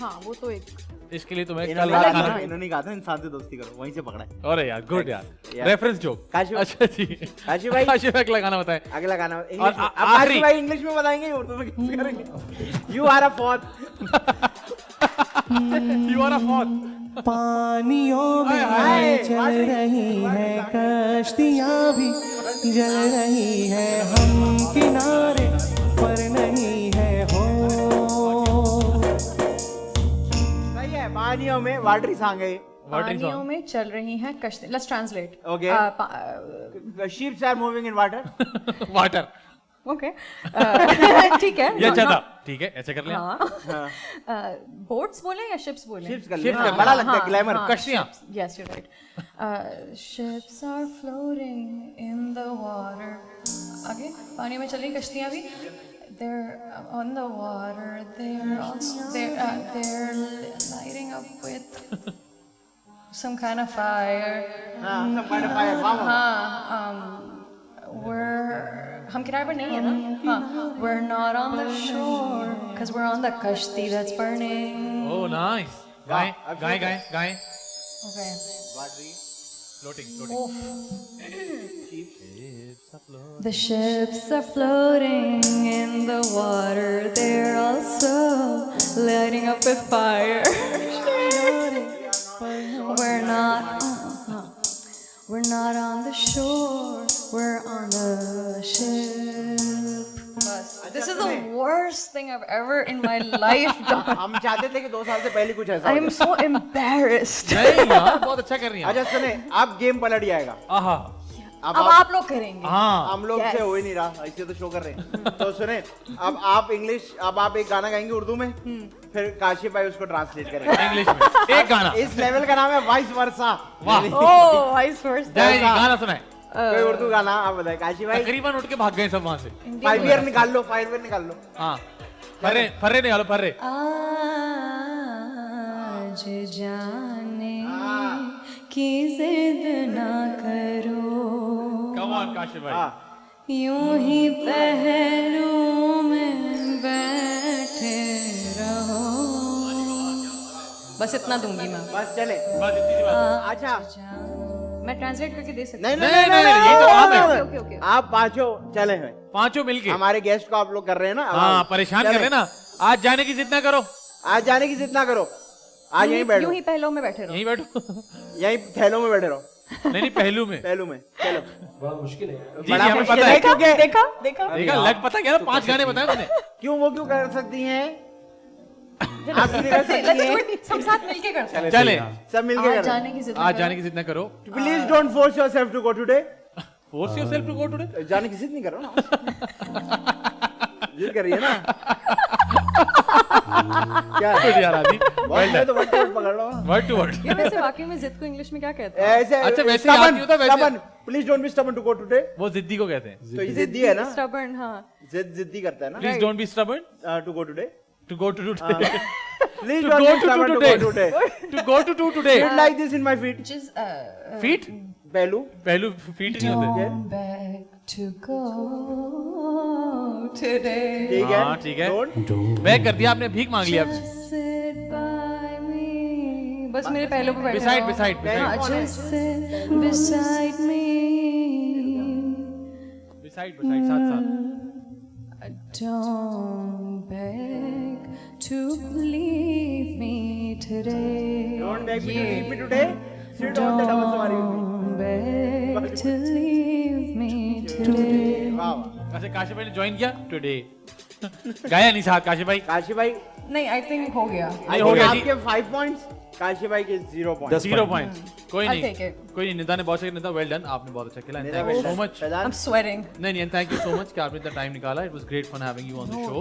हाँ वो तो एक. इसके लिए तो मैं कल इन्होंने रात कहा खाना. था- इन्होंने कहा था इंसान से दोस्ती करो वहीं से पकड़ा है अरे यार गुड यार. Yeah. Reference joke. काशी भाई- अच्छा जी. काशी भाई- काशी भाई अगला गाना बताएं. अगला गाना इंग्लिश में अब आखिरी- काशी भाई इंग्लिश में बताएंगे उर्दू में कैसे करेंगे you are a fourth you are a four. पानियों में हाय, चल हाय। रही है कश्तियाँ भी जल रही है. हम किनारे पर नहीं है हो. सही है पानियों में वाटरी सॉन्ग है पानियों में चल रही हैं कश्ती. Let's translate. Okay. Ships are moving in water water. Okay. ठीक है. ये अच्छा था. ठीक है ऐसे कर लिया. हाँ. बोट्स बोले या शिप्स बोले? शिप्स कर Ships लेना कर बड़ा लेना. लगता है glamour कश्तियाँ. Yes, you're right. Ships are floating in the water. आगे पानी में चल रही कश्तियाँ भी. They're on the water. They're lighting up with some kind of fire. some kind of fire. Wow. हम किनारे पर नहीं है ना? हाँ. We're not on the shore, cause we're on the kashti that's burning. Oh, nice. गाएं. Okay. Floating. The ships are floating in the water. They're also lighting up with fire. We're not on the shore. We're on the ship. This is the worst thing I've ever in my life done. हम चाहते थे कि 2 साल से पहले कुछ ऐसा हो I'm so embarrassed. नहीं यार, बहुत अच्छा कर रही हैं. अच्छा सुने, अब गेम पलट जाएगा. आहा. अब आप लोग करेंगे. हाँ. हम लोग से हो ही नहीं रहा, ऐसे तो शो कर रहे हैं. तो सुने, अब आप एक गाना गाएंगे उर्दू में, फिर काशिफ भाई उसको ट्रांसलेट करेंगे इंग्लिश में. एक गाना. इस लेवल का नाम है वाइस वर्सा. वाह. Oh, vice versa. नहीं, गाना सुनाए. कोई उर्दू गाना आप बताए काशिफ भाई. तकरीबन उठ के भाग गए सब वहाँ से. 5 ईयर निकाल लो. हाँ. फर्रे निकालो फर्रे. आज जाने की जिद ना करो. Come on, काशिफ भाई. यूं ही पहलू में बैठे रहो. बस इतना दूंगी मैं. बस चले. बस इतनी सी बात. अच्छा. मैं ट्रांसलेट करके दे सकती नहीं, नहीं, ये तो आप है. ओके. आप पांचों चले हैं. पांचों मिलके. हमारे गेस्ट को आप लोग कर रहे हैं ना. हाँ, परेशान कर रहे हैं ना. आज जाने की जिद ना करो. आज जाने की जिद ना करो. आज यहीं बैठो. यूं ही पहलों में बैठे रहो. यहीं बैठो. यहीं थैलों में बैठे रहो. नहीं पहलू में. चलो. बड़ा मुश्किल है. जी हमें पता है. क्योंकि देखा लग पता क्या ना 5 गाने बताए मैंने. वो क्यों कर सकती हैं. आप नहीं कर सकती हैं. सब साथ मिलके करते हैं. चले. सब मिलके आज करो. जाने की जिद आज जाने की जिद ना करो. Please don't force yourself to go today. Force yourself to go today. जाने की जिद नहीं करो ना. जिद कर रही है ना. क्या यार आदि. मैं तो वर्ड पकड़ लो. Word to word. ये वैसे वाकई में जिद को इंग्लिश में क्या कहते हैं? ऐसे. अच्छा, वैसे याद नहीं होता वैसे. Please don't be stubborn to go today. वो जिद्दी को कहते हैं. तो ये जिद्दी है ना. Stubborn, हाँ. जिद्दी करता है ना. Please don't be stubborn to go today. To go to today. Please To don't go be to stubborn to today. Go today. To go to today. Sit like this in my feet. Just feet. पहलू. पहलू feet नहीं होते. don't beg to go today. ठीक है. हाँ, ठीक है. Don't. Back कर दिया आपने. भीख मांग लिया. Just sit by me. बस मेरे पहलों पे बैठे Beside, रहो. beside. हाँ, just sit beside me. Beside, साथ. Don't beg to leave me today. Don't beg me to leave me today. Sit on the double sawari with me. Don't beg to leave me today. वाह. वैसे काशिफ भाई ने join किया today. गाया नहीं साथ काशिफ भाई. काशी भाई. नहीं, I think हो गया. नहीं हो गया जी. आपके 5 पॉइंट्स. काशी भाई के 0 पॉइंट्स. 0 पॉइंट. कोई I'll नहीं. take it. कोई नहीं. निदा ने बहुत अच्छा. Nida well done. आपने बहुत अच्छा खेला. Thank you so much. I'm sweating. नहीं थैंक यू सो मच कि आपने इतना टाइम निकाला. It was great fun having you on the show.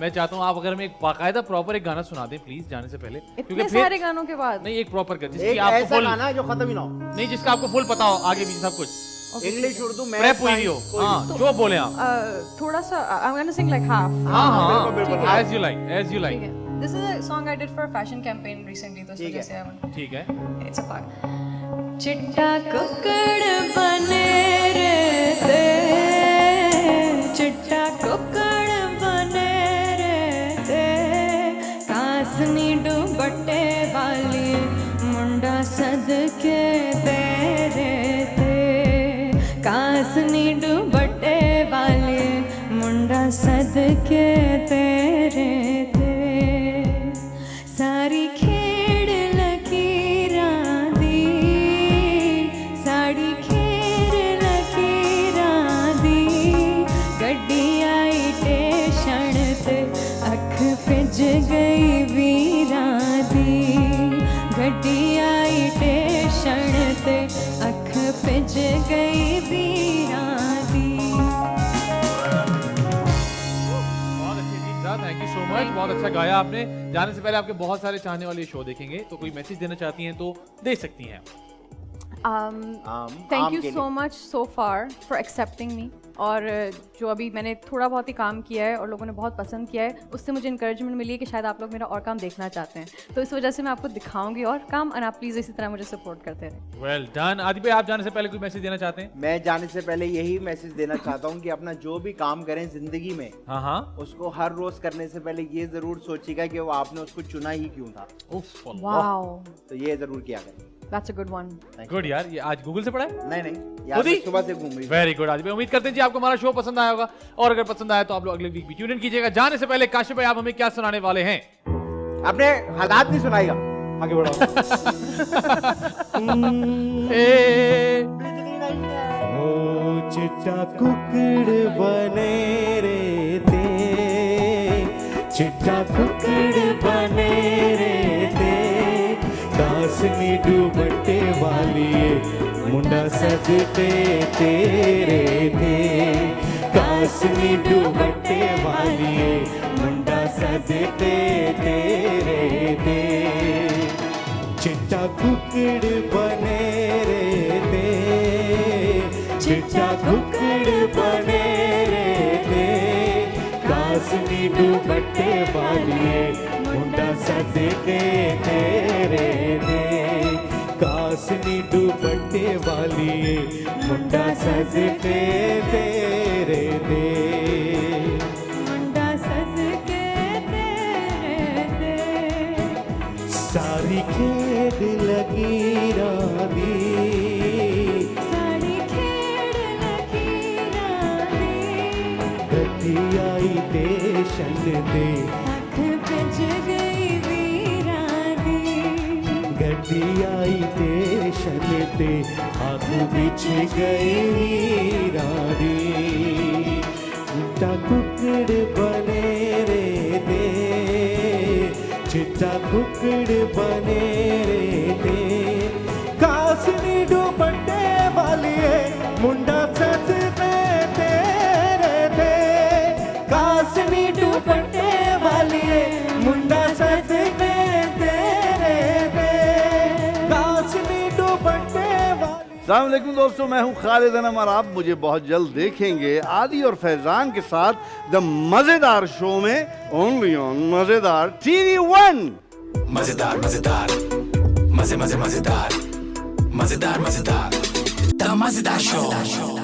मैं चाहता हूँ आप अगर हमें एक बाकायदा प्रॉपर एक गाना सुना दें प्लीज जाने से पहले. इतने सारे गानों के बाद. नहीं एक प्रॉपर कर जिसकी एक आपको ऐसा फुल. गाना जो खत्म ही ना हो. नहीं जिसका आपको फुल पता हो आगे पीछे सब कुछ. इंग्लिश उर्दू मैथ प्रेप हुई भी हो. हाँ जो बोले आप. थोड़ा सा I'm gonna sing like half. हाँ बिल्कुल. एज यू लाइक ठीक है. This is a song I did for a fashion campaign recently. तो इस वजह से I want. ठीक है. It's a part. चिट्टा कुक्कड़ बने रहते. चिट्टा कुक्कड़ बने रहते. कासनी दुपट्टे वाली मुंडा सदके तेरे थे. कासनी दुपट्टे वाले मुंडा सदके तेरे थे. सारी खेड़ लकीरां दी. साड़ी खेड़ लकीरां दी. गड्डी आई टेशन ते अख फिज गई वीरां दी. गड्डी आई टेशन ते अख फिज गई वीरां दी. बहुत अच्छी चीज था. Thank you so much. बहुत अच्छा गाया आपने. जाने से पहले आपके बहुत सारे चाहने वाले शो देखेंगे तो कोई मैसेज देना चाहती हैं तो दे सकती हैं. Thank आम you के so लिए। much so far for accepting me. और जो अभी मैंने थोड़ा बहुत ही काम किया है और लोगों ने बहुत पसंद किया है, उससे मुझे इंकरेजमेंट मिली है कि शायद आप लोग मेरा और काम देखना चाहते हैं. तो इस वजह से मैं आपको दिखाऊंगी और काम, और आप प्लीज़ इसी तरह मुझे सपोर्ट करते रहें. Well done. आदि भाई, आप जाने से पहले कोई मैसेज देना चाहते हैं? मैं जाने से पहले यही मैसेज देना चाहता हूँ कि अपना जो भी काम करें जिंदगी में, हाँ हाँ. उसको हर रोज करने से पहले ये जरूर सोचिएगा कि वो आपने उसको चुना ही क्यों था. उफ, Wow, तो ये जरूर किया करें. that's a good one. Good यार. ये आज गूगल से पढ़ा है? नहीं यार, खुद ही? मैं सुबह से घूम रही हूँ. Very good. आदि भाई, उम्मीद करते हैं जी आपको हमारा शो पसंद आया होगा, और अगर पसंद आया तो आप लोग अगले वीक भी ट्यून इन कीजिएगा. जाने से पहले काशिफ भाई, आप हमें क्या सुनाने वाले हैं? अपने हालात नहीं सुनाएगा. आगे बढ़ो. ओ चिट्टा कुकड़ बने रे ते, चिट्टा कुकड़ बने रे ते, कासनी डूबटे वाली मुंडा सजते तेरे थे, कासनी डूबटे वाली मुंडा सजते तेरे थे, चिट्टा कुकड़ बने रे ते, चिट्टा कुकड़ बने रे ते, कासनी डूबटे वाली मुंडा सजते तेरे थे, कासनी डूबटे वाली मुंडा सजते तेरे थे, मुंडा सज के तेरे दे, सारी खेड लगी रानी, सारी खेड़ लगी रानी, गड्डी आई देशन दे, अख बज गई वीरानी, गड्डी आई देशन दे, आँख बिछ गई रानी, चिट्टा कुकड़ बने रे दे, चिट्टा कुकड़ बने रे दे, कासनी डूबटे वाली मुंडा सजते तेरे थे, कासनी डूबटे वाली मुंडा सजते तेरे थे, कासनी डूबटे वाली. अस्सलाम वालेकुम दोस्तों, मैं हूं खालिद अनम और आप मुझे बहुत जल्द देखेंगे आदि और फैजान के साथ द मजेदार शो में, ओनली ऑन मजेदार टीवी 1. मजेदार मजेदार मजे मजे मजेदार मजेदार मजेदार द मजेदार शो.